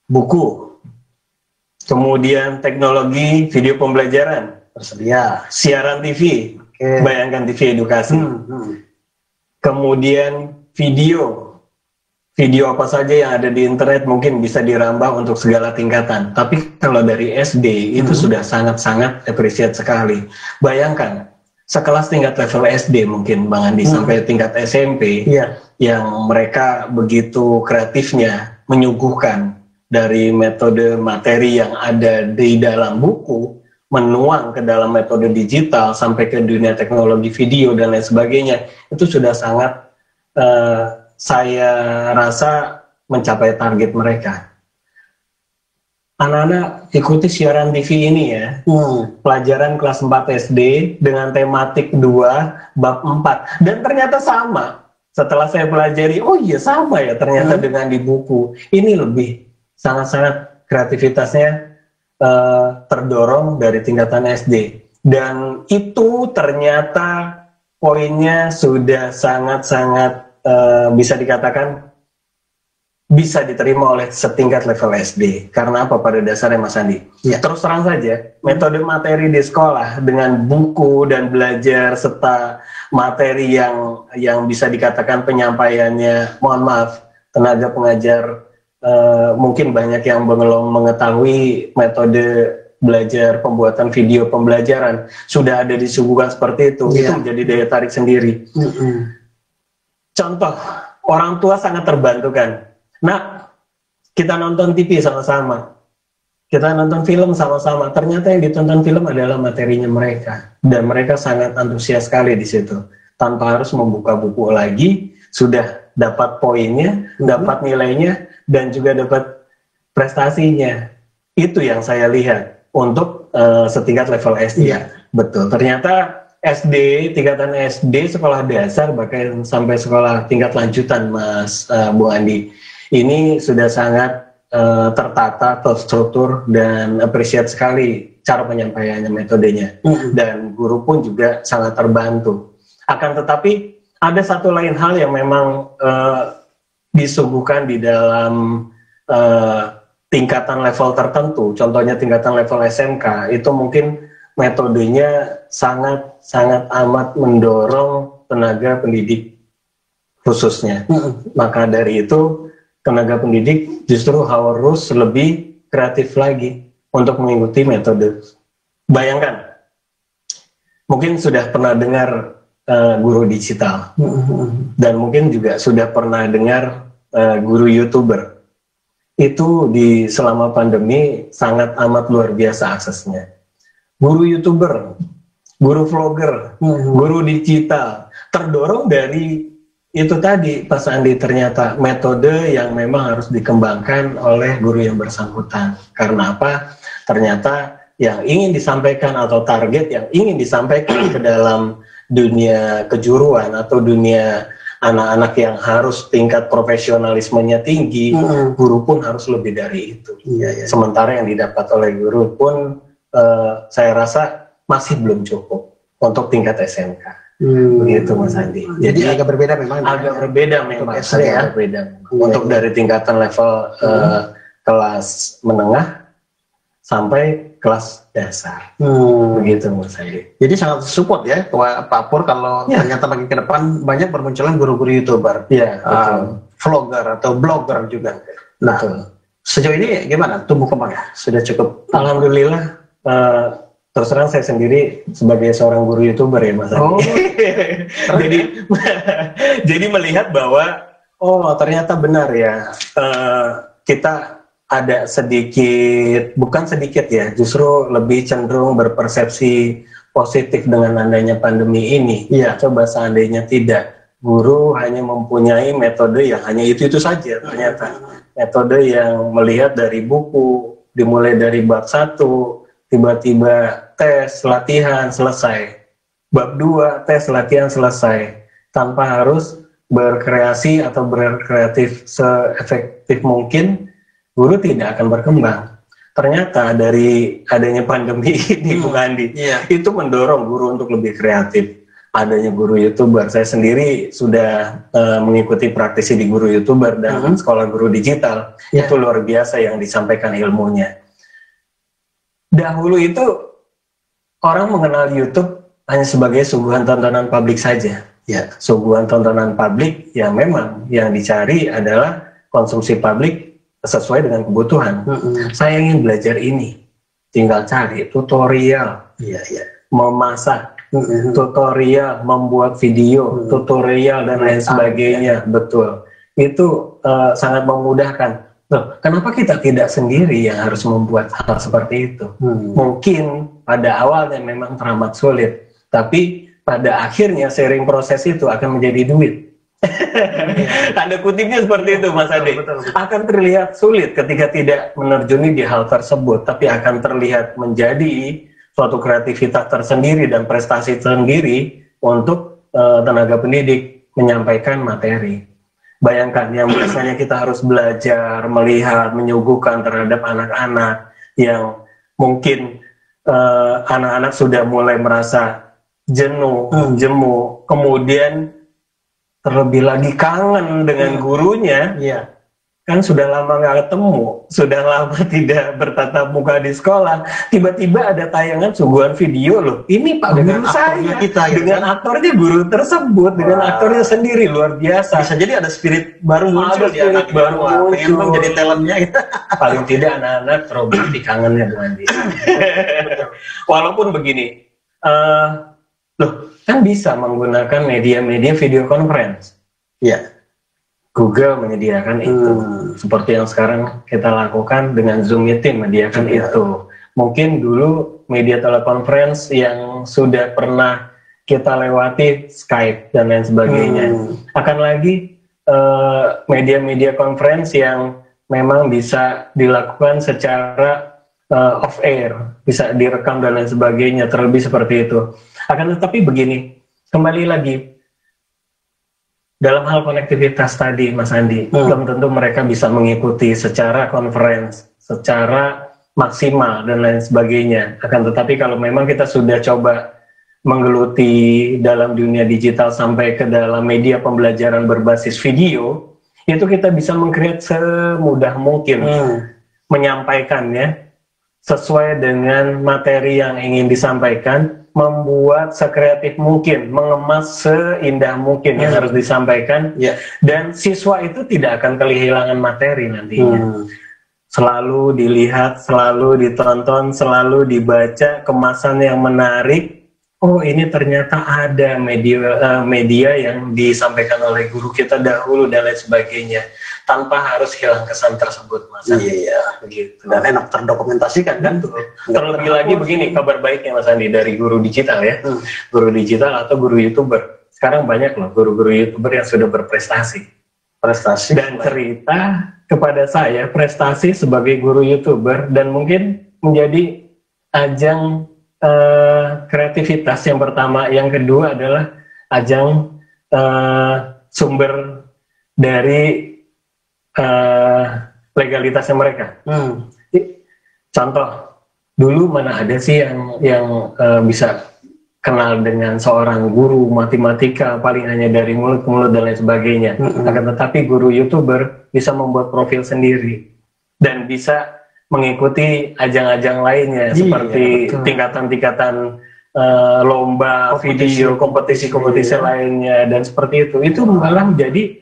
B: Buku, kemudian teknologi video pembelajaran tersedia, siaran TV. Bayangkan TV edukasi. Kemudian video apa saja yang ada di internet mungkin bisa dirambah untuk segala tingkatan. Tapi kalau dari SD itu sudah sangat-sangat appreciate sekali. Bayangkan sekelas tingkat level SD mungkin Bang Andi sampai tingkat SMP yang mereka begitu kreatifnya menyuguhkan dari metode materi yang ada di dalam buku, menuang ke dalam metode digital sampai ke dunia teknologi video dan lain sebagainya, itu sudah sangat saya rasa mencapai target mereka. Anak-anak ikuti siaran TV ini ya, pelajaran kelas 4 SD dengan tematik 2 bab 4, dan ternyata sama. Setelah saya pelajari, oh iya sama ya ternyata dengan di buku. Ini lebih sangat-sangat kreativitasnya terdorong dari tingkatan SD, dan itu ternyata poinnya sudah sangat-sangat bisa dikatakan bisa diterima oleh setingkat level SD. Karena apa pada dasarnya Mas Andi? Terus terang saja, metode materi di sekolah dengan buku dan belajar serta materi yang bisa dikatakan penyampaiannya, mohon maaf, tenaga pengajar mungkin banyak yang belum mengetahui metode belajar pembuatan video pembelajaran sudah ada disuguhkan seperti itu. Itu menjadi daya tarik sendiri. Contoh, orang tua sangat terbantu kan. Nah, kita nonton TV sama-sama, kita nonton film sama-sama. Ternyata yang ditonton film adalah materinya mereka, dan mereka sangat antusias sekali di situ. Tanpa harus membuka buku lagi, sudah dapat poinnya, dapat nilainya, dan juga dapat prestasinya. Itu yang saya lihat untuk setingkat level SD. Betul. Ternyata SD, tingkatan SD, sekolah dasar, bahkan sampai sekolah tingkat lanjutan, Mas Bung Andi, ini sudah sangat tertata, terstruktur, dan appreciate sekali cara penyampaiannya, metodenya. Dan guru pun juga sangat terbantu. Akan tetapi ada satu lain hal yang memang disuguhkan di dalam tingkatan level tertentu, contohnya tingkatan level SMK, itu mungkin metodenya sangat amat mendorong tenaga pendidik khususnya. Maka dari itu tenaga pendidik justru harus lebih kreatif lagi untuk mengikuti metode. Bayangkan, mungkin sudah pernah dengar guru digital, dan mungkin juga sudah pernah dengar guru YouTuber. Itu selama pandemi sangat amat luar biasa aksesnya. Guru YouTuber, guru vlogger, guru digital, terdorong dari itu tadi Pak Andi, ternyata metode yang memang harus dikembangkan oleh guru yang bersangkutan. Karena apa? Ternyata yang ingin disampaikan atau target yang ingin disampaikan ke dalam dunia kejuruan atau dunia anak-anak yang harus tingkat profesionalismenya tinggi, guru pun harus lebih dari itu. Sementara yang didapat oleh guru pun saya rasa masih belum cukup untuk tingkat SMK. Begitu Mas Andi.
A: Jadi agak berbeda memang.
B: Agak berbeda memang. Untuk dari tingkatan level kelas menengah sampai kelas dasar. Begitu Mas Andi.
A: Jadi sangat support ya Pak Pur kalau ternyata makin ke depan banyak bermunculan guru-guru YouTuber, vlogger atau blogger juga. Nah, sejauh ini gimana tumbuh kembangnya? Sudah cukup?
B: Alhamdulillah. Terus terang saya sendiri sebagai seorang guru YouTuber ya Mas Andi. Jadi melihat bahwa ternyata benar ya, kita ada sedikit, bukan sedikit ya, justru lebih cenderung berpersepsi positif dengan adanya pandemi ini. Coba seandainya tidak, guru hanya mempunyai metode yang hanya itu saja ternyata. Metode yang melihat dari buku, dimulai dari bab 1, tiba-tiba tes, latihan, selesai. Bab 2, tes, latihan, selesai. Tanpa harus berkreasi atau berkreatif seefektif mungkin, guru tidak akan berkembang. Ternyata dari adanya pandemi ini, Bung Andi, itu mendorong guru untuk lebih kreatif. Adanya guru YouTuber, saya sendiri sudah mengikuti praktisi di guru YouTuber dan sekolah guru digital. Itu luar biasa yang disampaikan ilmunya. Dahulu itu orang mengenal YouTube hanya sebagai suguhan tontonan publik saja. Suguhan tontonan publik yang memang yang dicari adalah konsumsi publik sesuai dengan kebutuhan. Saya ingin belajar ini, tinggal cari tutorial, memasak, tutorial, membuat video, tutorial dan lain sebagainya. Betul, itu sangat memudahkan. Loh, kenapa kita tidak sendiri yang harus membuat hal seperti itu? Mungkin pada awalnya memang teramat sulit, tapi pada akhirnya sering proses itu akan menjadi duit. Tanda kutipnya seperti itu Mas Ade. Akan terlihat sulit ketika tidak menerjuni di hal tersebut, tapi akan terlihat menjadi suatu kreativitas tersendiri dan prestasi tersendiri untuk tenaga pendidik menyampaikan materi. Bayangkan yang biasanya kita harus belajar, melihat, menyuguhkan terhadap anak-anak yang mungkin anak-anak sudah mulai merasa jenuh, jemu, kemudian terlebih lagi kangen dengan gurunya, kan sudah lama nggak ketemu, sudah lama tidak bertatap muka di sekolah, tiba-tiba ada tayangan suguhan video loh, ini Pak Guru saya, kita, dengan aktornya guru tersebut, dengan aktornya sendiri, luar biasa.
A: Bisa jadi ada spirit baru muncul,
B: spirit baru muncul,
A: jadi talentnya gitu.
B: Paling tidak anak-anak terobati kangennya Bu Andi. Walaupun begini, loh kan bisa menggunakan media-media video conference. Google menyediakan itu, seperti yang sekarang kita lakukan dengan Zoom Meeting menyediakan itu. Mungkin dulu media telekonferensi yang sudah pernah kita lewati Skype dan lain sebagainya. Akan lagi media-media konferensi yang memang bisa dilakukan secara off air, bisa direkam dan lain sebagainya, terlebih seperti itu. Akan tetapi begini, kembali lagi, dalam hal konektivitas tadi Mas Andi, belum tentu mereka bisa mengikuti secara conference, secara maksimal dan lain sebagainya. Akan tetapi kalau memang kita sudah coba menggeluti dalam dunia digital sampai ke dalam media pembelajaran berbasis video, itu kita bisa meng-create semudah mungkin menyampaikannya sesuai dengan materi yang ingin disampaikan, membuat sekreatif mungkin, mengemas seindah mungkin yang harus disampaikan, dan siswa itu tidak akan kehilangan materi nantinya. Selalu dilihat, selalu ditonton, selalu dibaca, kemasan yang menarik. Oh, ini ternyata ada media yang disampaikan oleh guru kita dahulu dan lain sebagainya, tanpa harus hilang kesan tersebut, Mas.
A: Begitu. Dan enak terdokumentasikan kan tuh.
B: Terlebih lagi begini, kabar baiknya Mas Andi dari guru digital ya, guru digital atau guru YouTuber. sekarang banyak loh guru-guru YouTuber yang sudah berprestasi.
A: Prestasi
B: Dan cerita kepada saya prestasi sebagai guru YouTuber dan mungkin menjadi ajang kreativitas yang pertama. Yang kedua adalah ajang sumber dari legalitasnya mereka. Contoh, dulu mana ada sih yang bisa kenal dengan seorang guru matematika paling hanya dari mulut ke mulut dan lain sebagainya. Akan tetapi guru YouTuber bisa membuat profil sendiri dan bisa mengikuti ajang-ajang lainnya seperti tingkatan-tingkatan lomba video, kompetisi-kompetisi lainnya dan seperti itu. Itu malah menjadi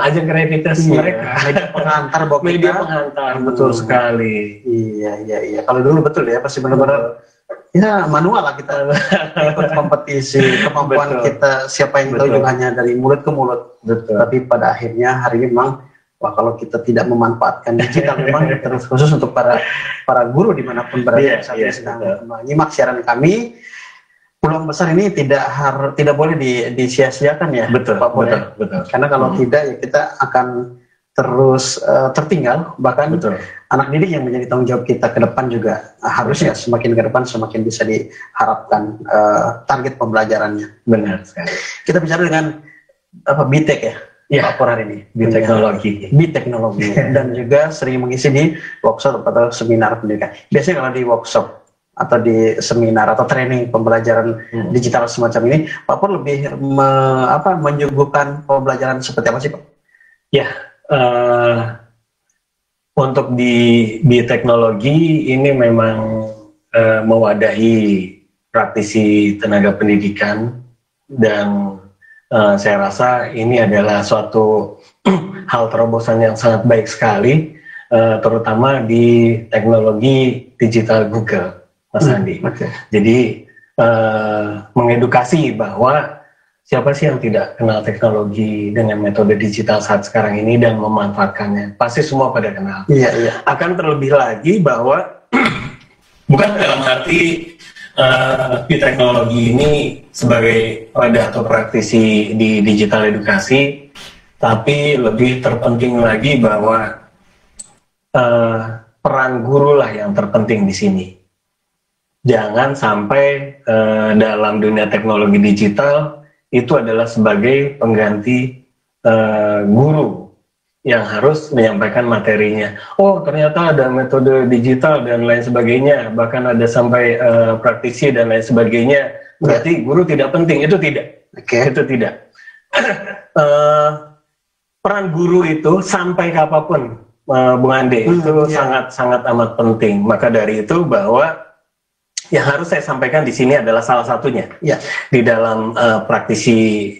B: ajang kreativitas mereka.
A: Media pengantar buat
B: media pengantar, betul sekali.
A: Iya. Kalau dulu betul ya, pasti benar-benar ya manual lah kita ikut kompetisi, kemampuan kita siapa yang tahu juga hanya dari mulut ke mulut. Tapi pada akhirnya hari ini memang kalau kita tidak memanfaatkan digital memang terus khusus untuk para guru dimanapun berada saat ini sedang menyimak siaran kami. Peluang besar ini tidak boleh disia-siakan ya,
B: betul.
A: Karena kalau tidak ya kita akan terus tertinggal, bahkan anak didik yang menjadi tanggung jawab kita ke depan juga harusnya semakin ke depan semakin bisa diharapkan target pembelajarannya.
B: Benar sekali.
A: Kita bicara dengan BTEK ya, Pak Pur hari ini. Biteknologi dan juga sering mengisi di workshop atau seminar pendidikan. Biasanya kalau di workshop atau di seminar atau training pembelajaran digital semacam ini, Pak Pur lebih menyuguhkan pembelajaran seperti apa sih Pak?
B: Ya. Untuk di teknologi ini memang mewadahi praktisi tenaga pendidikan dan saya rasa ini adalah suatu hal terobosan yang sangat baik sekali, terutama di teknologi digital Google, Mas Andi. Jadi mengedukasi bahwa siapa sih yang tidak kenal teknologi dengan metode digital saat sekarang ini dan memanfaatkannya? Pasti semua pada kenal.
A: Iya.
B: Akan terlebih lagi bahwa bukan dalam arti di teknologi ini sebagai wadah atau praktisi di digital edukasi, tapi lebih terpenting lagi bahwa peran guru lah yang terpenting di sini. Jangan sampai dalam dunia teknologi digital itu adalah sebagai pengganti guru yang harus menyampaikan materinya. Oh, ternyata ada metode digital dan lain sebagainya, bahkan ada sampai praktisi dan lain sebagainya. Berarti guru tidak penting, itu tidak. Itu tidak. Peran guru itu sampai kapanpun, Bung Ande, itu sangat amat penting. Maka dari itu bahwa yang harus saya sampaikan di sini adalah salah satunya. Di dalam praktisi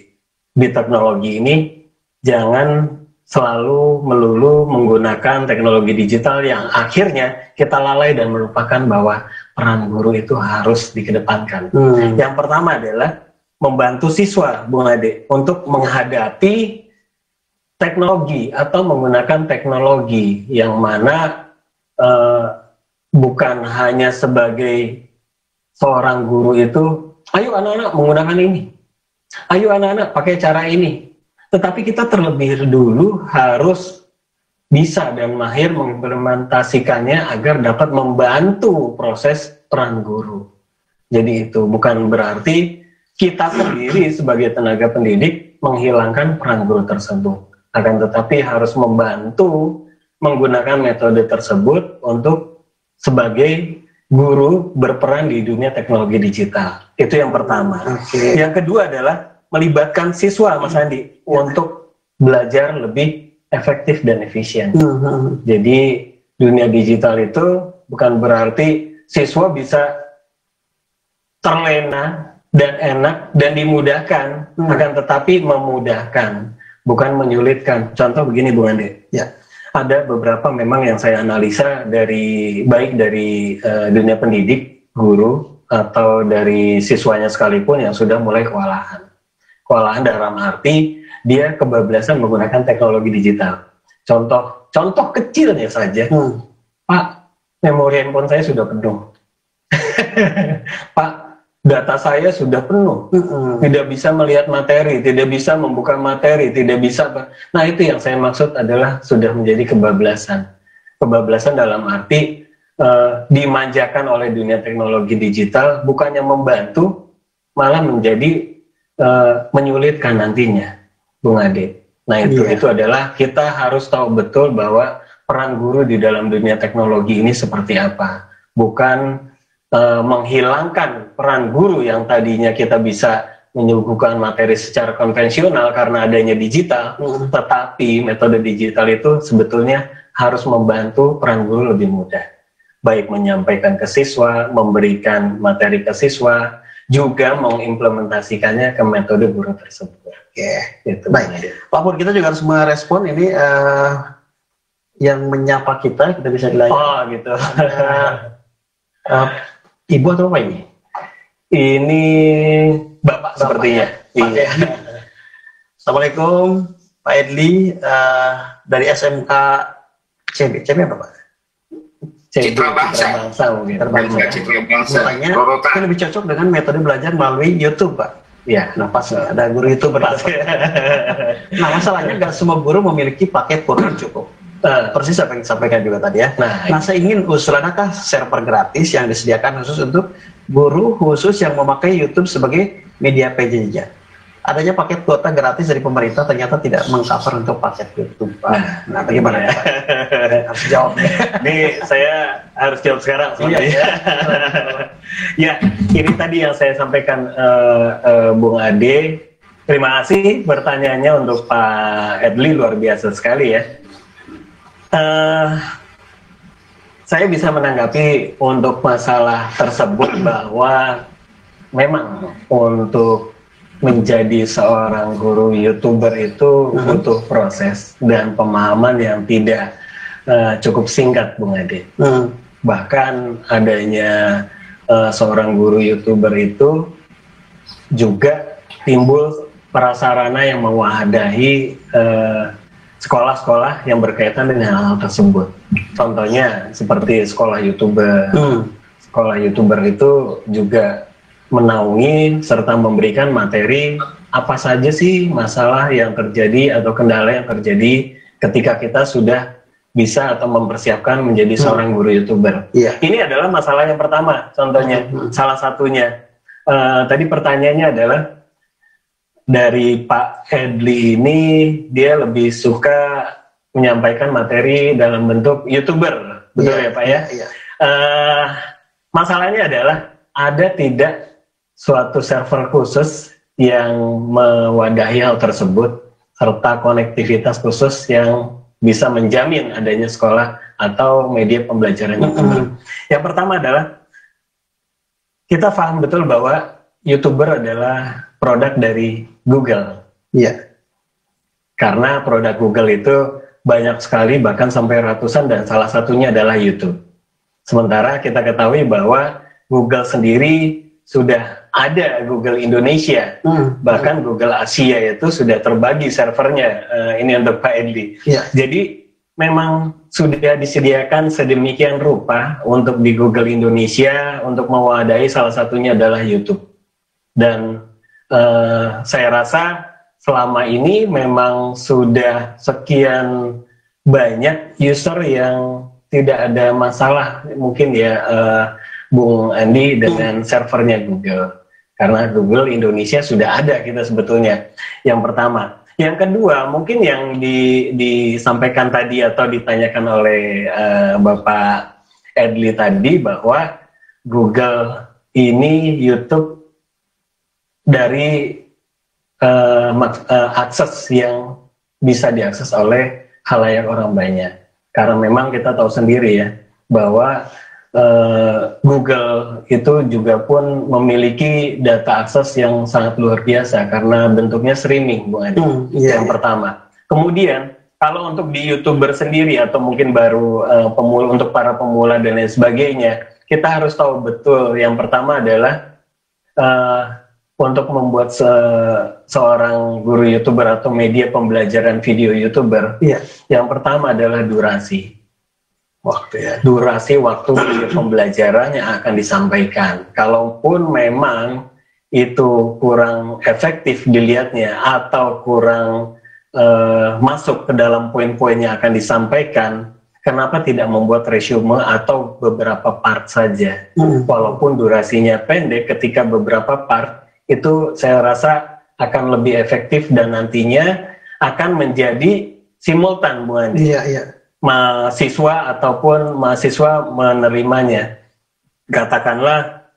B: di teknologi ini, jangan selalu melulu menggunakan teknologi digital yang akhirnya kita lalai dan melupakan bahwa peran guru itu harus dikedepankan. Yang pertama adalah membantu siswa, Bung Ade, untuk menghadapi teknologi atau menggunakan teknologi yang mana bukan hanya sebagai seorang guru itu, ayo anak-anak menggunakan ini, ayo anak-anak pakai cara ini. Tetapi kita terlebih dulu harus bisa dan mahir mengimplementasikannya agar dapat membantu proses peran guru. Jadi itu bukan berarti kita sendiri sebagai tenaga pendidik menghilangkan peran guru tersebut. Akan tetapi harus membantu menggunakan metode tersebut untuk sebagai guru berperan di dunia teknologi digital. Itu yang pertama. Yang kedua adalah melibatkan siswa, Mas Andi, untuk belajar lebih efektif dan efisien. Jadi dunia digital itu bukan berarti siswa bisa terlena dan enak dan dimudahkan, akan tetapi memudahkan, bukan menyulitkan. Contoh begini, Bung Andi. Ada beberapa memang yang saya analisa baik dari dunia pendidik, guru, atau dari siswanya sekalipun yang sudah mulai kewalahan. Kewalahan dalam arti dia kebablasan menggunakan teknologi digital. Contoh kecilnya saja, Pak, memori handphone saya sudah penuh. Pak, data saya sudah penuh, tidak bisa melihat materi, tidak bisa membuka materi, tidak bisa. Nah, itu yang saya maksud adalah sudah menjadi kebablasan. Kebablasan dalam arti dimanjakan oleh dunia teknologi digital, bukannya membantu, malah menjadi menyulitkan nantinya, Bung Ade. Nah, itu adalah kita harus tahu betul bahwa peran guru di dalam dunia teknologi ini seperti apa. Bukan menghilangkan peran guru yang tadinya kita bisa menyuguhkan materi secara konvensional karena adanya digital, tetapi metode digital itu sebetulnya harus membantu peran guru lebih mudah. Baik menyampaikan ke siswa, memberikan materi ke siswa, juga mengimplementasikannya ke metode guru tersebut.
A: Gitu. Baik, Pak Pur, kita juga harus merespon ini yang menyapa kita bisa dilayani.
B: Oh gitu.
A: Ibu atau apa ini?
B: Ini Bapak sepertinya.
A: Ya? Iya. Assalamualaikum, Pak Edli dari SMK CB apa Pak?
C: Citra Bangsa.
B: Citra Bangsa.
A: Ini lebih cocok dengan metode belajar melalui YouTube, Pak.
B: Ya,
A: nah pas ada guru YouTube. Nah, masalahnya nggak semua guru memiliki paket kuota cukup. Persis apa yang disampaikan juga tadi ya. Nah, saya ingin usulan adakah server gratis yang disediakan khusus untuk guru khusus yang memakai YouTube sebagai media PJJ. Adanya paket kuota gratis dari pemerintah ternyata tidak mengcover untuk paket YouTube. Nah bagaimana? Ya. Harus jawab.
B: Ini saya harus jawab sekarang. Ya, ini tadi yang saya sampaikan Bung Ade. Terima kasih pertanyaannya untuk Pak Edli, luar biasa sekali ya. Saya bisa menanggapi untuk masalah tersebut bahwa memang untuk menjadi seorang guru YouTuber itu butuh proses dan pemahaman yang tidak cukup singkat, Bung Ade. Bahkan adanya seorang guru YouTuber itu juga timbul prasarana yang mewadahi sekolah-sekolah yang berkaitan dengan hal tersebut. Contohnya seperti sekolah YouTuber. Sekolah YouTuber itu juga menaungi serta memberikan materi apa saja sih masalah yang terjadi atau kendala yang terjadi ketika kita sudah bisa atau mempersiapkan menjadi seorang guru YouTuber. Ini adalah masalah yang pertama, contohnya salah satunya. Tadi pertanyaannya adalah dari Pak Edli ini, dia lebih suka menyampaikan materi dalam bentuk YouTuber, betul ya Pak ya? Masalahnya adalah ada tidak suatu server khusus yang mewadahi hal tersebut serta konektivitas khusus yang bisa menjamin adanya sekolah atau media pembelajaran YouTuber. Yang pertama adalah kita paham betul bahwa YouTuber adalah produk dari Google. Karena produk Google itu banyak sekali, bahkan sampai ratusan, dan salah satunya adalah YouTube. Sementara kita ketahui bahwa Google sendiri sudah ada Google Indonesia, bahkan Google Asia itu sudah terbagi servernya. Ini untuk Pak Edli. Jadi memang sudah disediakan sedemikian rupa untuk di Google Indonesia untuk mewadahi, salah satunya adalah YouTube. Dan saya rasa selama ini memang sudah sekian banyak user yang tidak ada masalah mungkin ya Bung Andi dengan servernya Google. Karena Google Indonesia sudah ada kita sebetulnya. Yang pertama. Yang kedua, mungkin yang disampaikan tadi atau ditanyakan oleh Bapak Edli tadi bahwa Google ini YouTube dari akses yang bisa diakses oleh khalayak orang banyak. Karena memang kita tahu sendiri ya bahwa Google itu juga pun memiliki data akses yang sangat luar biasa karena bentuknya streaming, Bung Adi. Yang pertama. Kemudian kalau untuk di YouTuber sendiri atau mungkin baru untuk para pemula dan lain sebagainya, kita harus tahu betul. Yang pertama adalah untuk membuat seorang guru YouTuber atau media pembelajaran video YouTuber, yang pertama adalah durasi. durasi waktu pembelajaran yang akan disampaikan. Kalaupun memang itu kurang efektif dilihatnya atau kurang masuk ke dalam poin-poin yang akan disampaikan, kenapa tidak membuat resume atau beberapa part saja? Walaupun durasinya pendek, ketika beberapa part itu saya rasa akan lebih efektif dan nantinya akan menjadi simultan, Bu Andi. Mahasiswa ataupun mahasiswa menerimanya. Katakanlah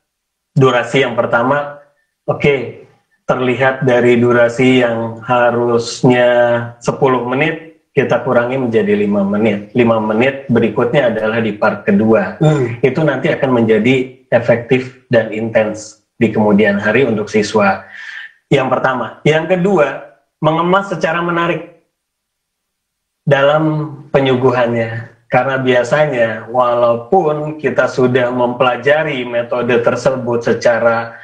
B: durasi yang pertama, terlihat dari durasi yang harusnya 10 menit, kita kurangi menjadi 5 menit. 5 menit berikutnya adalah di part kedua. Itu nanti akan menjadi efektif dan intens di kemudian hari untuk siswa. Yang pertama. Yang kedua, mengemas secara menarik dalam penyuguhannya. Karena biasanya walaupun kita sudah mempelajari metode tersebut secara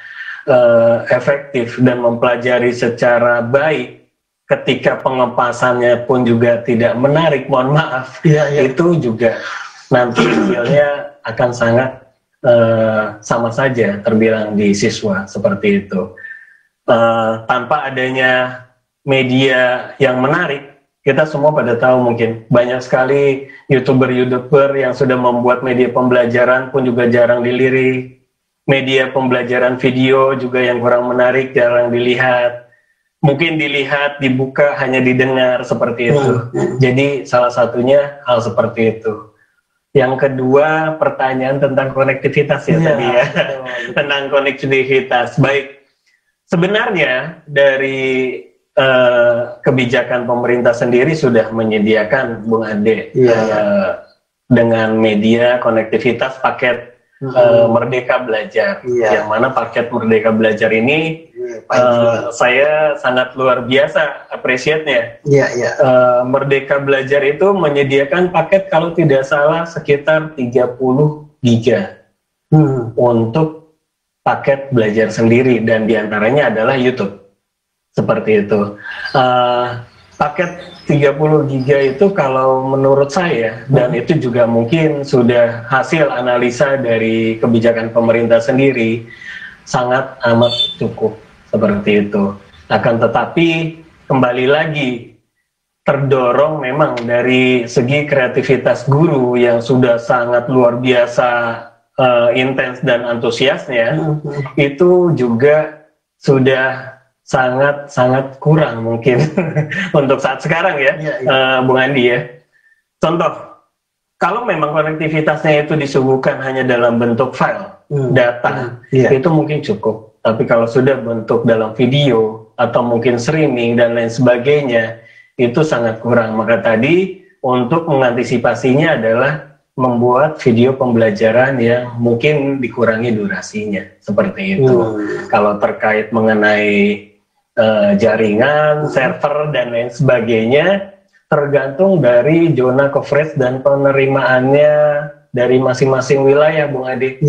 B: efektif dan mempelajari secara baik, ketika pengepasannya pun juga tidak menarik, mohon maaf, itu juga nanti hasilnya akan sangat sama saja terbilang di siswa seperti itu. Tanpa adanya media yang menarik, kita semua pada tahu mungkin banyak sekali YouTuber yang sudah membuat media pembelajaran pun juga jarang dilirik. Media pembelajaran video juga yang kurang menarik, jarang dilihat. Mungkin dilihat, dibuka, hanya didengar seperti itu. Jadi salah satunya hal seperti itu. Yang kedua, pertanyaan tentang konektivitas tadi ya. Tentang konektivitas. Baik, sebenarnya dari kebijakan pemerintah sendiri sudah menyediakan, Bung Ade, dengan media konektivitas paket Merdeka Belajar, yang mana paket Merdeka Belajar ini saya sangat luar biasa appreciate-nya. Merdeka Belajar itu menyediakan paket kalau tidak salah sekitar 30 giga untuk paket belajar sendiri, dan diantaranya adalah YouTube. Seperti itu. Paket 30 giga itu kalau menurut saya, dan itu juga mungkin sudah hasil analisa dari kebijakan pemerintah sendiri, sangat amat cukup seperti itu. Akan tetapi kembali lagi terdorong memang dari segi kreativitas guru yang sudah sangat luar biasa intens dan antusiasnya, itu juga sudah sangat kurang mungkin untuk saat sekarang ya, Bung Andi ya. Contoh, kalau memang konektivitasnya itu disuguhkan hanya dalam bentuk file, data, itu mungkin cukup. Tapi kalau sudah bentuk dalam video atau mungkin streaming dan lain sebagainya, itu sangat kurang. Maka tadi untuk mengantisipasinya adalah membuat video pembelajaran yang mungkin dikurangi durasinya, seperti itu. Kalau terkait mengenai jaringan, server, dan lain sebagainya, tergantung dari zona coverage dan penerimaannya dari masing-masing wilayah, Bung Adi.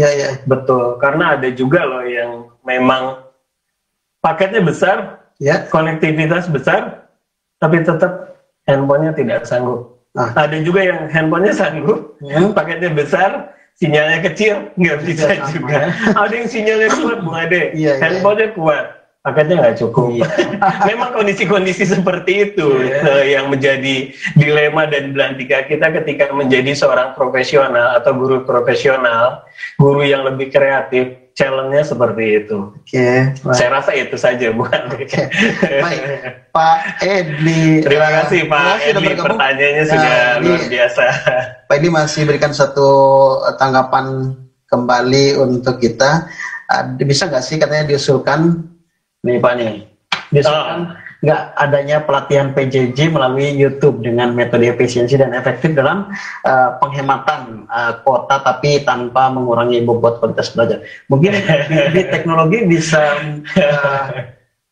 B: Betul, karena ada juga loh yang memang paketnya besar, konektivitas besar, tapi tetap handphonenya tidak sanggup. Ada juga yang handphonenya sanggup, paketnya besar, sinyalnya kecil, nggak bisa juga. Ada yang sinyalnya kuat, Bung Ade, handphonenya kuat, paketnya nggak cukup. Memang kondisi-kondisi seperti itu yang menjadi dilema dan belantika kita ketika menjadi seorang profesional atau guru profesional, guru yang lebih kreatif. Challenge-nya seperti itu. Saya rasa itu saja, bukan?
A: Baik, Pak Edli.
B: Terima kasih Pak Edli, pertanyaannya sudah luar biasa.
A: Pak Edli masih berikan satu tanggapan kembali untuk kita. Bisa nggak sih katanya diusulkan nih Pak nih? Diusulkan nggak adanya pelatihan PJJ melalui YouTube dengan metode efisiensi dan efektif dalam penghematan kuota tapi tanpa mengurangi bobot kualitas belajar. Mungkin di teknologi bisa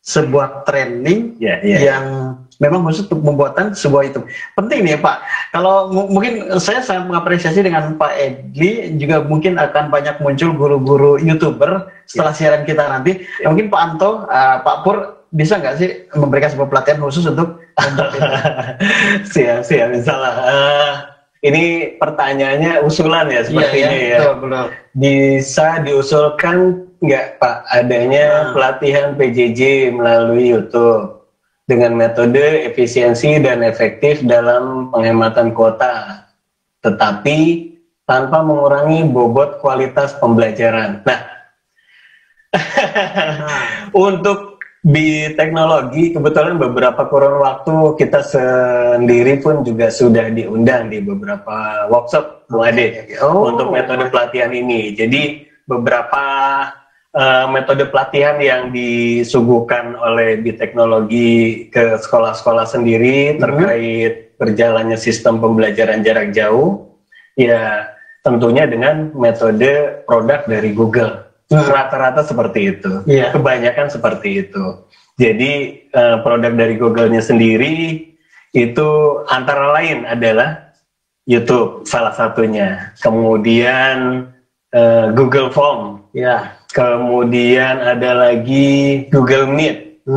A: sebuah training yang memang khusus untuk pembuatan sebuah itu. Penting nih Pak, kalau mungkin saya sangat mengapresiasi dengan Pak Edli, juga mungkin akan banyak muncul guru-guru YouTuber setelah siaran kita nanti. Mungkin Pak Anto, Pak Pur, bisa nggak sih memberikan sebuah pelatihan khusus untuk
B: siap, misalnya Ini pertanyaannya usulan ya sepertinya ya.
A: Betul.
B: Bisa diusulkan nggak Pak adanya pelatihan PJJ melalui YouTube dengan metode efisiensi dan efektif dalam penghematan kuota, tetapi tanpa mengurangi bobot kualitas pembelajaran. Nah, untuk di teknologi kebetulan beberapa kurun waktu kita sendiri pun juga sudah diundang di beberapa workshop Bu Ade untuk metode pelatihan ini. Jadi beberapa metode pelatihan yang disuguhkan oleh di teknologi ke sekolah-sekolah sendiri terkait berjalannya sistem pembelajaran jarak jauh, ya tentunya dengan metode produk dari Google. Rata-rata seperti itu, kebanyakan seperti itu. Jadi produk dari Google-nya sendiri itu antara lain adalah YouTube salah satunya, kemudian Google Form, kemudian ada lagi Google Meet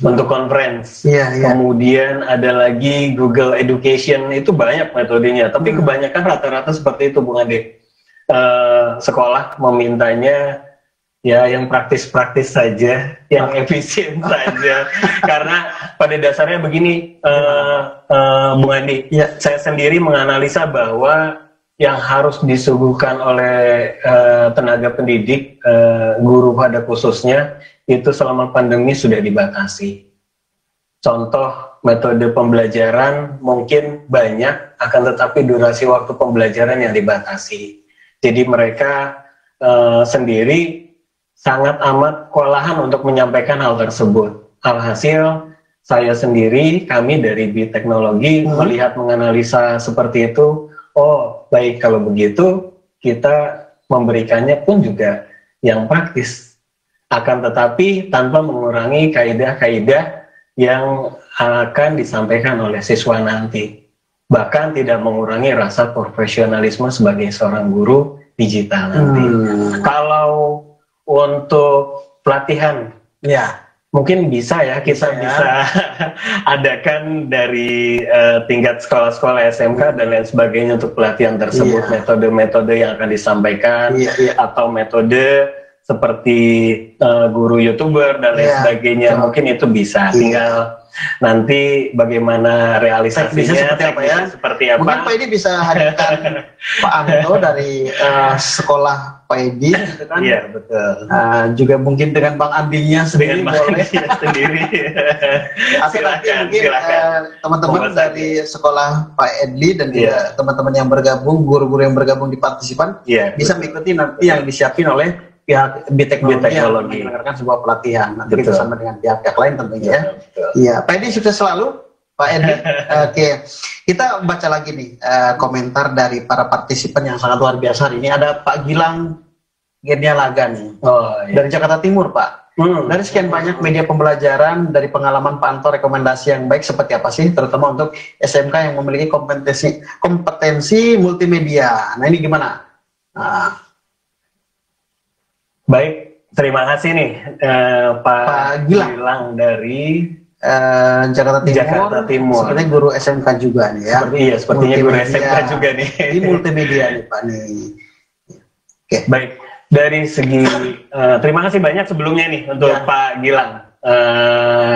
B: untuk conference, kemudian ada lagi Google Education. Itu banyak metodenya, tapi kebanyakan rata-rata seperti itu Bung Ade. Sekolah memintanya ya yang praktis-praktis saja, yang efisien saja. Karena pada dasarnya begini, Bung Andi, saya sendiri menganalisa bahwa yang harus disuguhkan oleh tenaga pendidik, guru pada khususnya, itu selama pandemi sudah dibatasi. Contoh metode pembelajaran mungkin banyak, akan tetapi durasi waktu pembelajaran yang dibatasi. Jadi mereka sendiri sangat amat kewalahan untuk menyampaikan hal tersebut. Alhasil, saya sendiri, kami dari Biteknologi melihat menganalisa seperti itu. Oh, baik kalau begitu, kita memberikannya pun juga yang praktis. Akan tetapi tanpa mengurangi kaidah-kaidah yang akan disampaikan oleh siswa nanti. Bahkan tidak mengurangi rasa profesionalisme sebagai seorang guru digital nanti. Kalau untuk pelatihan, mungkin bisa ya kita bisa adakan dari tingkat sekolah-sekolah SMK dan lain sebagainya untuk pelatihan tersebut, metode-metode yang akan disampaikan atau metode seperti guru YouTuber dan lain sebagainya, mungkin itu bisa. Tinggal nanti bagaimana realisasinya seperti apa.
A: Mungkin Pak Edi bisa hadirkan Pak Anto dari sekolah Pak Edi, gitu kan?
B: Iya, betul.
A: Juga mungkin dengan Bang Andinya sendiri boleh. Atau nanti mungkin teman-teman dari sekolah Pak Edi dan juga teman-teman yang bergabung, guru-guru yang bergabung di partisipan, bisa mengikuti nanti yang disiapin oleh pihak Biteknologi yang menyelenggarakan sebuah pelatihan. Nanti bersama dengan pihak-pihak lain tentunya. Iya, Pak Edi sukses selalu, Pak Edi. Oke, kita baca lagi nih komentar dari para partisipan yang sangat luar biasa hari ini. Ada Pak Gilang Genialaga nih, dari Jakarta Timur, Pak. Dari sekian banyak media pembelajaran, dari pengalaman Pak Anto, rekomendasi yang baik seperti apa sih, terutama untuk SMK yang memiliki kompetensi multimedia. Nah, ini gimana?
B: Baik, terima kasih nih Pak Gilang dari Jakarta Timur.
A: Sepertinya guru SMK juga nih ya.
B: Sepertinya guru SMK juga nih.
A: Ini multimedia nih Pak nih.
B: Oke. Baik, dari segi terima kasih banyak sebelumnya nih untuk Pak Gilang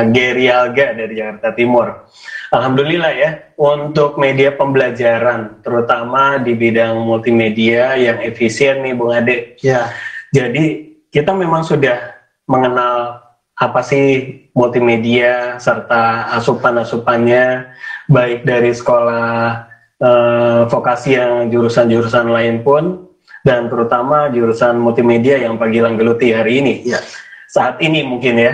B: Gerialga dari Jakarta Timur. Alhamdulillah ya, untuk media pembelajaran terutama di bidang multimedia yang efisien nih Bung Ade. Jadi kita memang sudah mengenal apa sih multimedia serta asupan-asupannya, baik dari sekolah vokasi yang jurusan-jurusan lain pun, dan terutama jurusan multimedia yang Pak Gilang geluti hari ini. Saat ini mungkin ya,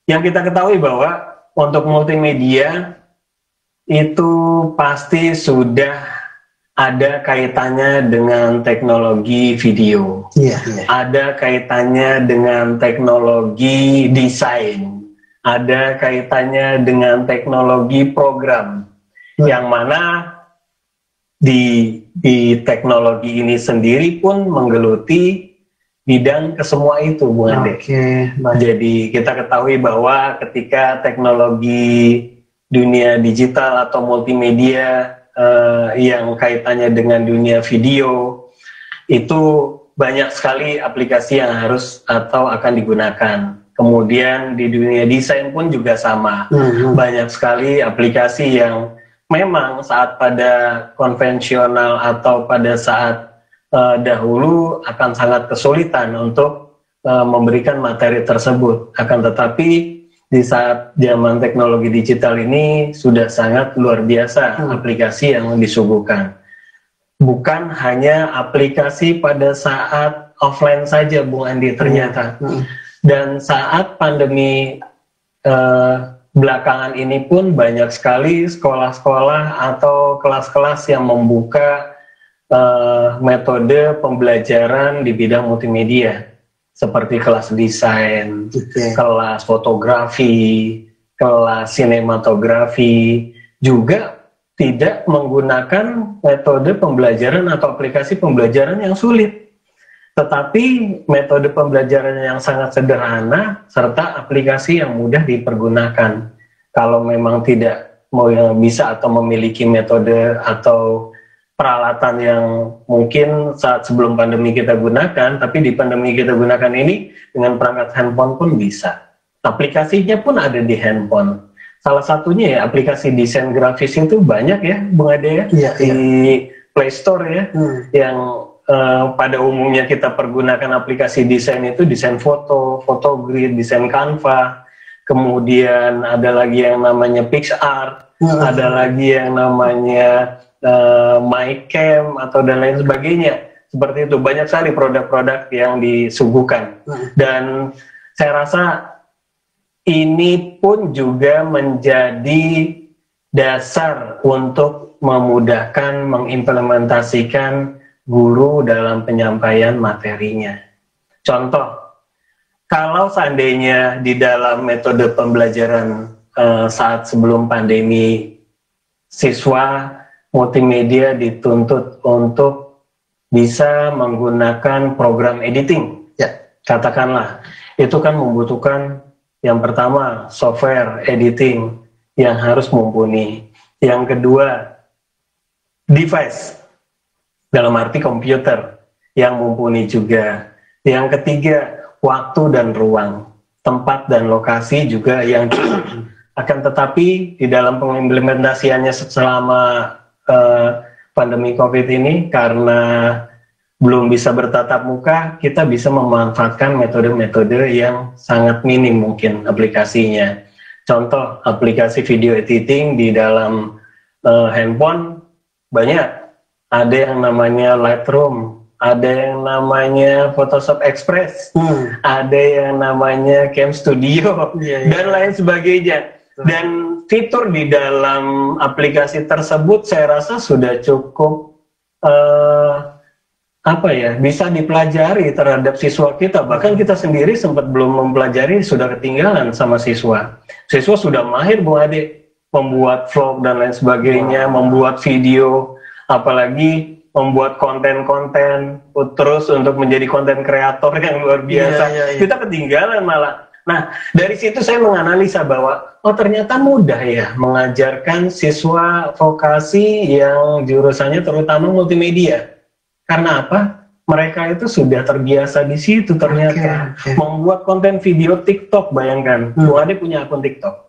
B: yang kita ketahui bahwa untuk multimedia itu pasti sudah ada kaitannya dengan teknologi video, ada kaitannya dengan teknologi desain, ada kaitannya dengan teknologi program, yang mana di teknologi ini sendiri pun menggeluti bidang kesemua itu, Bu Ade. Jadi kita ketahui bahwa ketika teknologi dunia digital atau multimedia yang kaitannya dengan dunia video, itu banyak sekali aplikasi yang harus atau akan digunakan. Kemudian di dunia desain pun juga sama. Banyak sekali aplikasi yang memang saat pada konvensional atau pada saat dahulu akan sangat kesulitan untuk memberikan materi tersebut. Akan tetapi di saat zaman teknologi digital ini sudah sangat luar biasa aplikasi yang disuguhkan. Bukan hanya aplikasi pada saat offline saja, Bung Andi, ternyata. Dan saat pandemi belakangan ini pun banyak sekali sekolah-sekolah atau kelas-kelas yang membuka metode pembelajaran di bidang multimedia. Seperti kelas desain, kelas fotografi, kelas sinematografi, juga tidak menggunakan metode pembelajaran atau aplikasi pembelajaran yang sulit. Tetapi metode pembelajaran yang sangat sederhana, serta aplikasi yang mudah dipergunakan. Kalau memang tidak mau yang bisa atau memiliki metode atau peralatan yang mungkin saat sebelum pandemi kita gunakan, tapi di pandemi kita gunakan ini dengan perangkat handphone pun bisa. Aplikasinya pun ada di handphone. Salah satunya ya aplikasi desain grafis itu banyak ya, Bung Ade ya, di Play Store ya, yang pada umumnya kita pergunakan aplikasi desain itu desain foto, photogrid, desain Canva, kemudian ada lagi yang namanya PixArt, ada lagi yang namanya MyCam atau dan lain sebagainya. Seperti itu, banyak sekali produk-produk yang disuguhkan. Dan saya rasa ini pun juga menjadi dasar untuk memudahkan mengimplementasikan guru dalam penyampaian materinya. Contoh, kalau seandainya di dalam metode pembelajaran saat sebelum pandemi, siswa multimedia dituntut untuk bisa menggunakan program editing. Katakanlah, itu kan membutuhkan yang pertama software editing yang harus mumpuni. Yang kedua, device, dalam arti komputer yang mumpuni juga. Yang ketiga, waktu dan ruang, tempat dan lokasi juga yang cukup. Akan tetapi di dalam pengimplementasiannya selama pandemi COVID ini, karena belum bisa bertatap muka, kita bisa memanfaatkan metode-metode yang sangat minim mungkin aplikasinya. Contoh, aplikasi video editing di dalam handphone banyak. Ada yang namanya Lightroom, ada yang namanya Photoshop Express, ada yang namanya Cam Studio, dan lain sebagainya. Dan fitur di dalam aplikasi tersebut saya rasa sudah cukup bisa dipelajari terhadap siswa kita. Bahkan kita sendiri sempat belum mempelajari, sudah ketinggalan sama siswa. Siswa sudah mahir, Bung Ade, membuat vlog dan lain sebagainya, membuat video, apalagi membuat konten-konten, terus untuk menjadi konten kreator yang luar biasa. Kita ketinggalan malah. Nah, dari situ saya menganalisa bahwa ternyata mudah ya mengajarkan siswa vokasi yang jurusannya terutama multimedia. Karena apa? Mereka itu sudah terbiasa di situ ternyata. Membuat konten video TikTok, bayangkan. Bung Ade punya akun TikTok.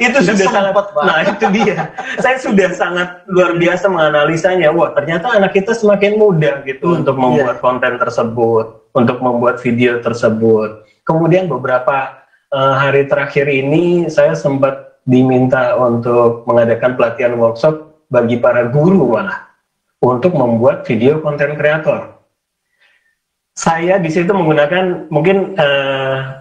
B: Itu sudah sangat, nah itu dia. Saya sudah sangat luar biasa menganalisanya. Wah, ternyata anak kita semakin mudah gitu untuk membuat konten tersebut, untuk membuat video tersebut. Kemudian beberapa hari terakhir ini saya sempat diminta untuk mengadakan pelatihan workshop bagi para guru malah untuk membuat video konten kreator. Saya di situ menggunakan, mungkin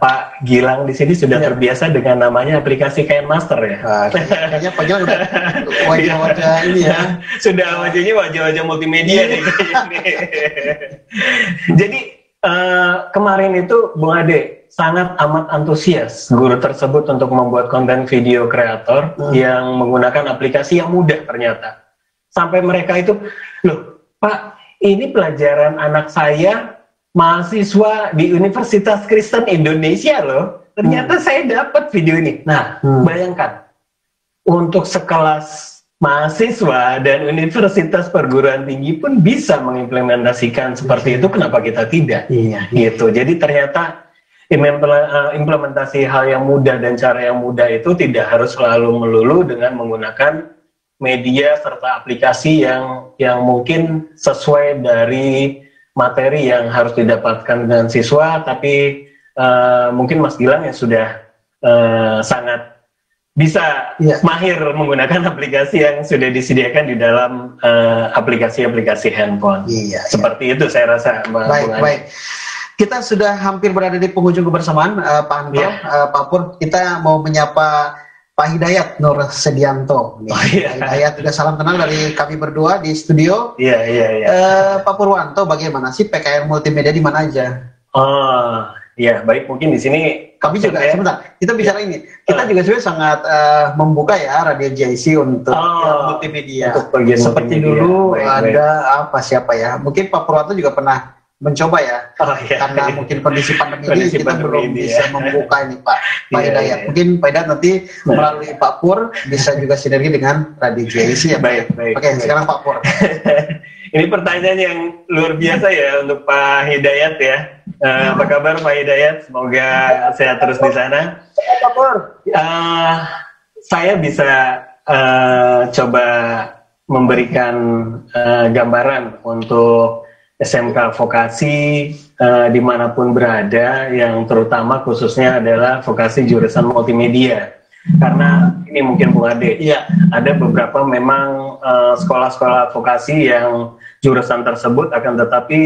B: Pak Gilang di sini sudah terbiasa dengan namanya aplikasi KineMaster ya.
A: Kayaknya Pak Gilang udah wajah-wajah ini ya.
B: Sudah wajahnya wajah-wajah multimedia nih. Jadi kemarin itu Bung Ade sangat amat antusias guru tersebut untuk membuat konten video kreator yang menggunakan aplikasi yang mudah ternyata. Sampai mereka itu, loh Pak, ini pelajaran anak saya mahasiswa di Universitas Kristen Indonesia loh. Ternyata saya dapat video ini. Nah, bayangkan untuk sekelas mahasiswa dan universitas perguruan tinggi pun bisa mengimplementasikan seperti itu, kenapa kita tidak?
A: Iya.
B: Gitu. Jadi ternyata implementasi hal yang mudah dan cara yang mudah itu tidak harus selalu melulu dengan menggunakan media serta aplikasi yang mungkin sesuai dari materi yang harus didapatkan dengan siswa, tapi mungkin Mas Gilang yang sudah sangat bisa mahir menggunakan aplikasi yang sudah disediakan di dalam aplikasi-aplikasi handphone.
A: Iya,
B: seperti itu saya rasa.
A: Baik. Kita sudah hampir berada di penghujung kebersamaan, Pak Anto, Pak Pur. Kita mau menyapa Pak Hidayat Nur Sedianto. Pak Hidayat juga salam kenal dari kami berdua di studio. Pak Purwanto, bagaimana sih PKR Multimedia di mana aja?
B: Ya, baik, mungkin di sini
A: kami juga sebentar kita bicara ini. Kita juga sebenarnya sangat membuka ya Radio JIC untuk multimedia. Untuk seperti multimedia. Dulu ada siapa ya? Mungkin Pak Purwanto juga pernah mencoba ya. Karena mungkin kondisi pandemi ini kita belum bisa membuka ini Pak Hidayat. Mungkin Pak Hidayat nanti melalui Pak Pur bisa juga sinergi dengan Radio JIC ya.
B: Baik.
A: Oke, sekarang Pak Pur.
B: Ini pertanyaan yang luar biasa ya untuk Pak Hidayat ya. Apa kabar Pak Hidayat? Semoga sehat terus di sana.
A: Pak Pur.
B: Saya bisa coba memberikan gambaran untuk SMK vokasi dimanapun berada, yang terutama khususnya adalah vokasi jurusan multimedia. Karena ini mungkin Bung Ade, ada beberapa memang sekolah-sekolah vokasi yang jurusan tersebut akan tetapi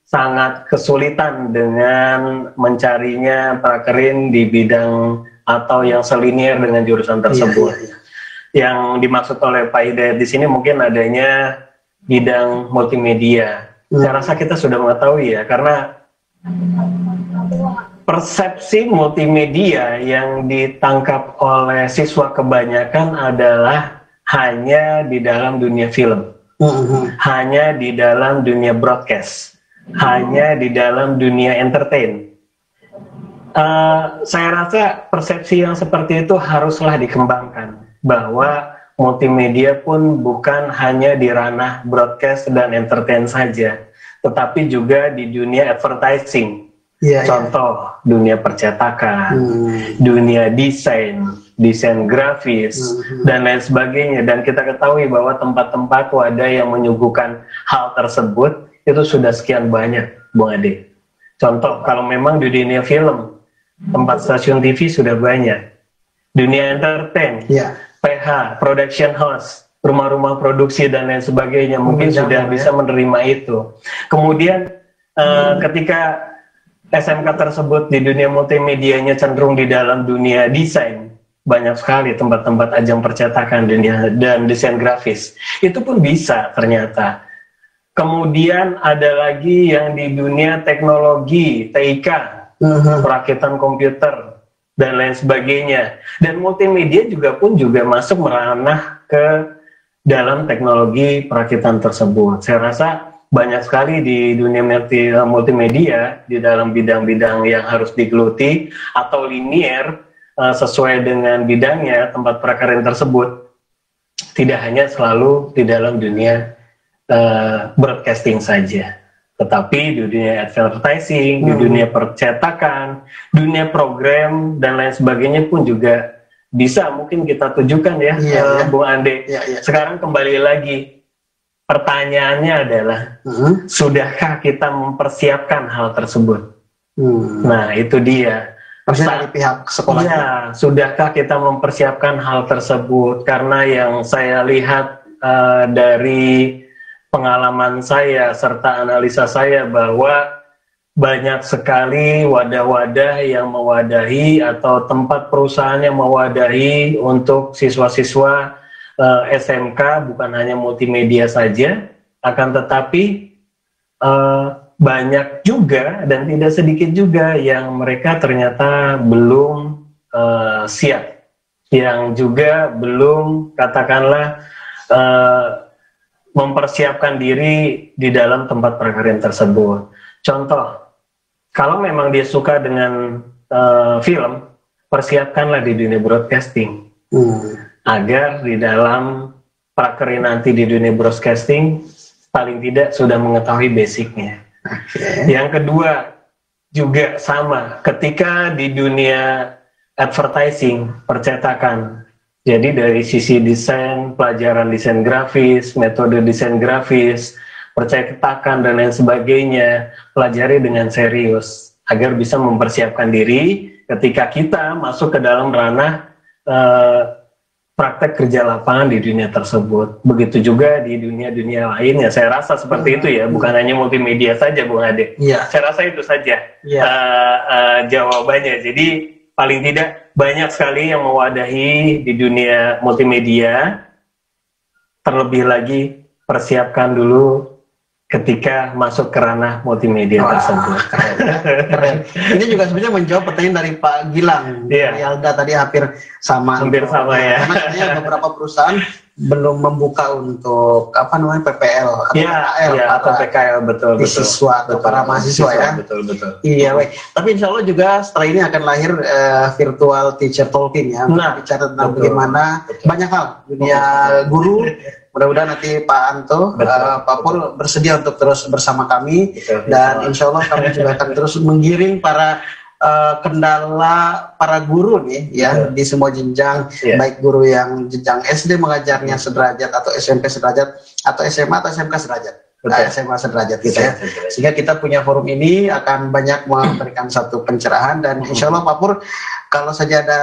B: sangat kesulitan dengan mencarinya prakerin di bidang atau yang selinier dengan jurusan tersebut. Yang dimaksud oleh Pak Hidayat di sini mungkin adanya bidang multimedia. Saya rasa kita sudah mengetahui ya, karena persepsi multimedia yang ditangkap oleh siswa kebanyakan adalah hanya di dalam dunia film, hanya di dalam dunia broadcast, hanya di dalam dunia entertain. Saya rasa persepsi yang seperti itu haruslah dikembangkan, bahwa multimedia pun bukan hanya di ranah broadcast dan entertain saja, tetapi juga di dunia advertising. Contoh, dunia percetakan, dunia desain grafis, dan lain sebagainya. Dan kita ketahui bahwa tempat-tempat wadah yang menyuguhkan hal tersebut itu sudah sekian banyak, Bung Ade. Contoh, kalau memang di dunia film, tempat stasiun TV sudah banyak. Dunia entertain, PH, production house, rumah-rumah produksi, dan lain sebagainya, mungkin sudah bisa menerima itu. Kemudian, ketika SMK tersebut di dunia multimedianya cenderung di dalam dunia desain, banyak sekali tempat-tempat ajang percetakan dan desain grafis. Itu pun bisa ternyata. Kemudian ada lagi yang di dunia teknologi, TIK, perakitan komputer, dan lain sebagainya. Dan multimedia juga masuk meranah ke dalam teknologi perakitan tersebut. Saya rasa banyak sekali di dunia multimedia di dalam bidang-bidang yang harus digeluti atau linier sesuai dengan bidangnya tempat prakarya tersebut, tidak hanya selalu di dalam dunia broadcasting saja, tetapi di dunia advertising, di dunia percetakan, dunia program dan lain sebagainya pun juga bisa mungkin kita tujukan ya, Bung Ande. Sekarang kembali lagi, pertanyaannya adalah, sudahkah kita mempersiapkan hal tersebut? Nah, itu dia.
A: Dari pihak sekolah.
B: Ya, sudahkah kita mempersiapkan hal tersebut? Karena yang saya lihat dari pengalaman saya serta analisa saya bahwa banyak sekali wadah-wadah yang mewadahi atau tempat perusahaan yang mewadahi untuk siswa-siswa SMK, bukan hanya multimedia saja, akan tetapi banyak juga dan tidak sedikit juga yang mereka ternyata belum siap, yang juga belum katakanlah mempersiapkan diri di dalam tempat prakarya tersebut. Contoh, kalau memang dia suka dengan film, persiapkanlah di dunia broadcasting. Agar di dalam prakeri nanti di dunia broadcasting paling tidak sudah mengetahui basicnya. Yang kedua juga sama, ketika di dunia advertising, percetakan, jadi dari sisi desain, pelajaran desain grafis, metode desain grafis, percetakan dan lain sebagainya, pelajari dengan serius agar bisa mempersiapkan diri ketika kita masuk ke dalam ranah praktek kerja lapangan di dunia tersebut. Begitu juga di dunia-dunia lainnya. Saya rasa seperti itu ya, bukan hanya multimedia saja, Bung Ade. Saya rasa itu saja jawabannya. Jadi paling tidak banyak sekali yang mewadahi di dunia multimedia. Terlebih lagi persiapkan dulu ketika masuk ke ranah multimedia tersebut.
A: Keren. Ini juga sebenarnya menjawab pertanyaan dari Pak Gilang. Yalda tadi hampir sama
B: ya.
A: Karena beberapa perusahaan belum membuka untuk PPL
B: atau PKL betul
A: siswa atau para mahasiswa ya.
B: Betul.
A: Iya, baik. Tapi insya Allah juga setelah ini akan lahir virtual teacher talking ya. Bicara tentang bagaimana banyak hal dunia guru. Mudah-mudahan nanti Pak Anto, Pak Pur bersedia untuk terus bersama kami, dan insya Allah kami juga akan terus menggiring para kendala para guru nih ya di semua jenjang, baik guru yang jenjang SD mengajarnya sederajat atau SMP sederajat atau SMA atau SMK sederajat. SMA sederajat gitu ya. Sehingga kita punya forum ini akan banyak memberikan satu pencerahan, dan insya Allah Pak Pur, kalau saja ada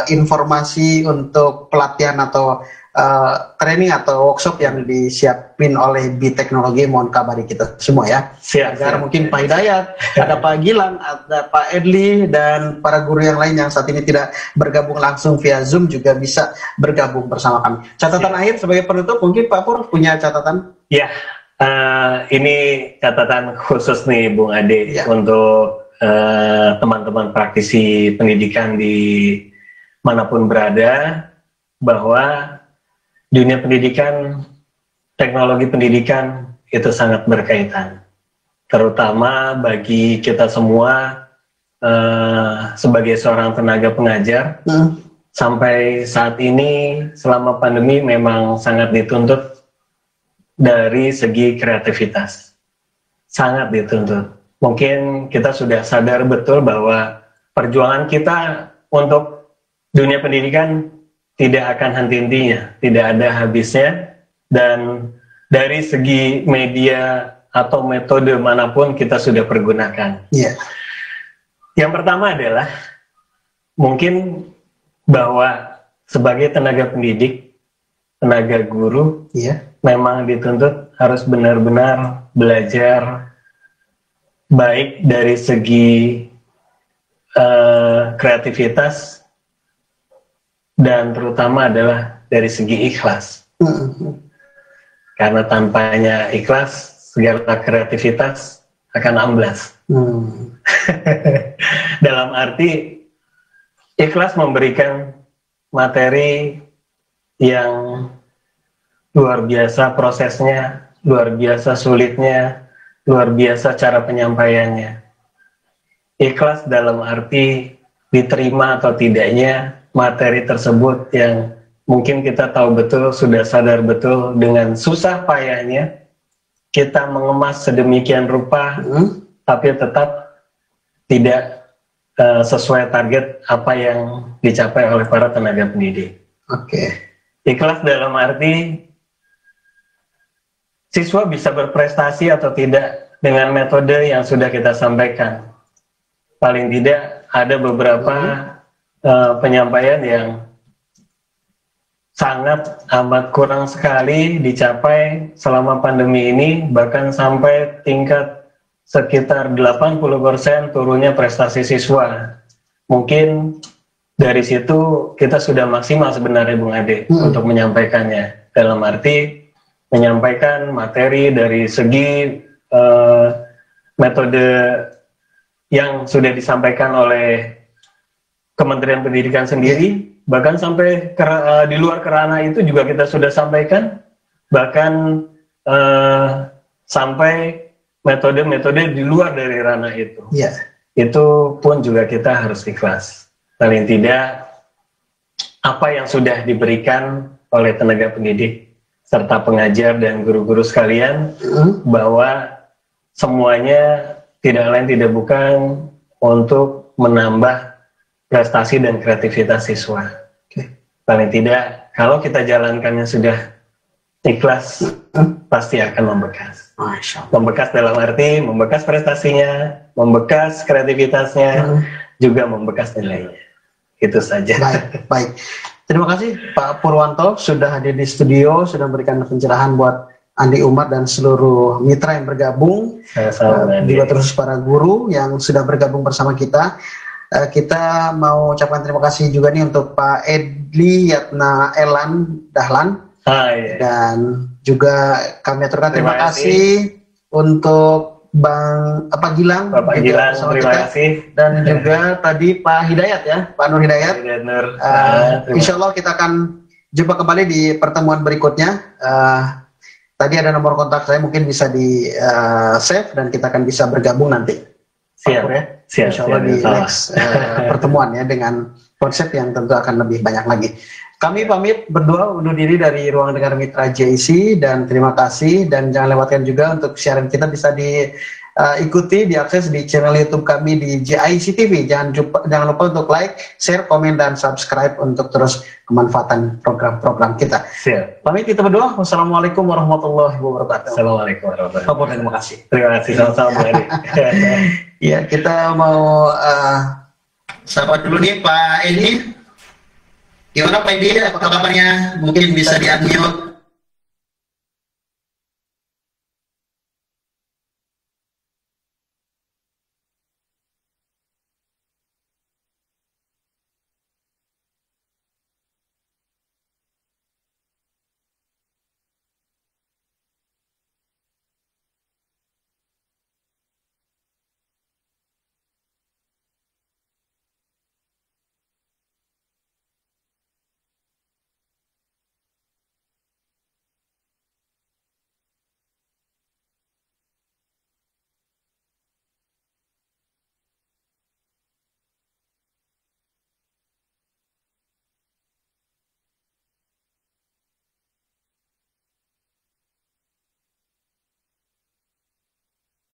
A: informasi untuk pelatihan atau training atau workshop yang disiapin oleh Biteknologi, mohon kabari kita semua ya. Agar mungkin Pak Hidayat, ada Pak Gilang, ada Pak Edli, dan para guru yang lain yang saat ini tidak bergabung langsung via Zoom juga bisa bergabung bersama kami. Catatan akhir sebagai penutup, mungkin Pak Pur punya catatan?
B: Ya, ini catatan khusus nih Bung Ade untuk teman-teman praktisi pendidikan di manapun berada, bahwa dunia pendidikan, teknologi pendidikan itu sangat berkaitan, terutama bagi kita semua sebagai seorang tenaga pengajar. Sampai saat ini selama pandemi memang sangat dituntut dari segi kreativitas, sangat dituntut. Mungkin kita sudah sadar betul bahwa perjuangan kita untuk dunia pendidikan tidak akan henti-hentinya, tidak ada habisnya, dan dari segi media atau metode manapun kita sudah pergunakan. Yang pertama adalah mungkin bahwa sebagai tenaga pendidik, tenaga guru, memang dituntut harus benar-benar belajar baik dari segi kreativitas, dan terutama adalah dari segi ikhlas. Karena tanpanya ikhlas, segala kreativitas akan amblas. Dalam arti ikhlas memberikan materi yang luar biasa prosesnya, luar biasa sulitnya, luar biasa cara penyampaiannya. Ikhlas dalam arti diterima atau tidaknya materi tersebut yang mungkin kita tahu betul, sudah sadar betul dengan susah payahnya kita mengemas sedemikian rupa, tapi tetap tidak sesuai target apa yang dicapai oleh para tenaga pendidik. Ikhlas dalam arti siswa bisa berprestasi atau tidak dengan metode yang sudah kita sampaikan. Paling tidak ada beberapa penyampaian yang sangat amat kurang sekali dicapai selama pandemi ini, bahkan sampai tingkat sekitar 80% turunnya prestasi siswa. Mungkin dari situ kita sudah maksimal sebenarnya Bung Ade untuk menyampaikannya, dalam arti menyampaikan materi dari segi metode yang sudah disampaikan oleh Kementerian Pendidikan sendiri, bahkan sampai di luar kerana itu juga kita sudah sampaikan, bahkan sampai metode-metode di luar dari ranah itu. Itu pun juga kita harus ikhlas. Paling tidak apa yang sudah diberikan oleh tenaga pendidik serta pengajar dan guru-guru sekalian bahwa semuanya tidak lain tidak bukan untuk menambah prestasi dan kreativitas siswa. Paling tidak, kalau kita jalankannya sudah ikhlas, pasti akan membekas. Membekas dalam arti membekas prestasinya, membekas kreativitasnya, juga membekas nilainya. Itu saja.
A: Baik. Terima kasih Pak Purwanto sudah hadir di studio, sudah memberikan pencerahan buat Andi Umar dan seluruh mitra yang bergabung, juga terus para guru yang sudah bergabung bersama kita. Kita mau ucapkan terima kasih juga nih untuk Pak Edli Yatna Elan Dahlan. Dan juga kami aturkan terima kasih untuk Bang Gilang,
B: Bapak Gilang, terima kasih.
A: Dan juga tadi Pak Hidayat ya, Pak Nur Hidayat. Insya Allah kita akan jumpa kembali di pertemuan berikutnya. Tadi ada nomor kontak saya, mungkin bisa di save dan kita akan bisa bergabung nanti.
B: Siap.
A: Insya Allah di next pertemuan ya, dengan konsep yang tentu akan lebih banyak lagi. Kami pamit berdua undur diri dari Ruang Dengar Mitra JC dan terima kasih, dan jangan lewatkan juga untuk siaran kita bisa diikuti, diakses di channel YouTube kami di JIC TV. Jangan lupa untuk like, share, komen, dan subscribe untuk terus kemanfaatan program-program kita.
B: Siap.
A: Pamit kita berdua. Wassalamualaikum warahmatullahi wabarakatuh.
B: Assalamualaikum warahmatullahi wabarakatuh.
A: Terima kasih.
B: Terima kasih sama-sama.
A: Ya, kita mau sapa dulu nih Pak Edi. Gimana Pak Edi? Apa kabarnya? Mungkin bisa di-unmute.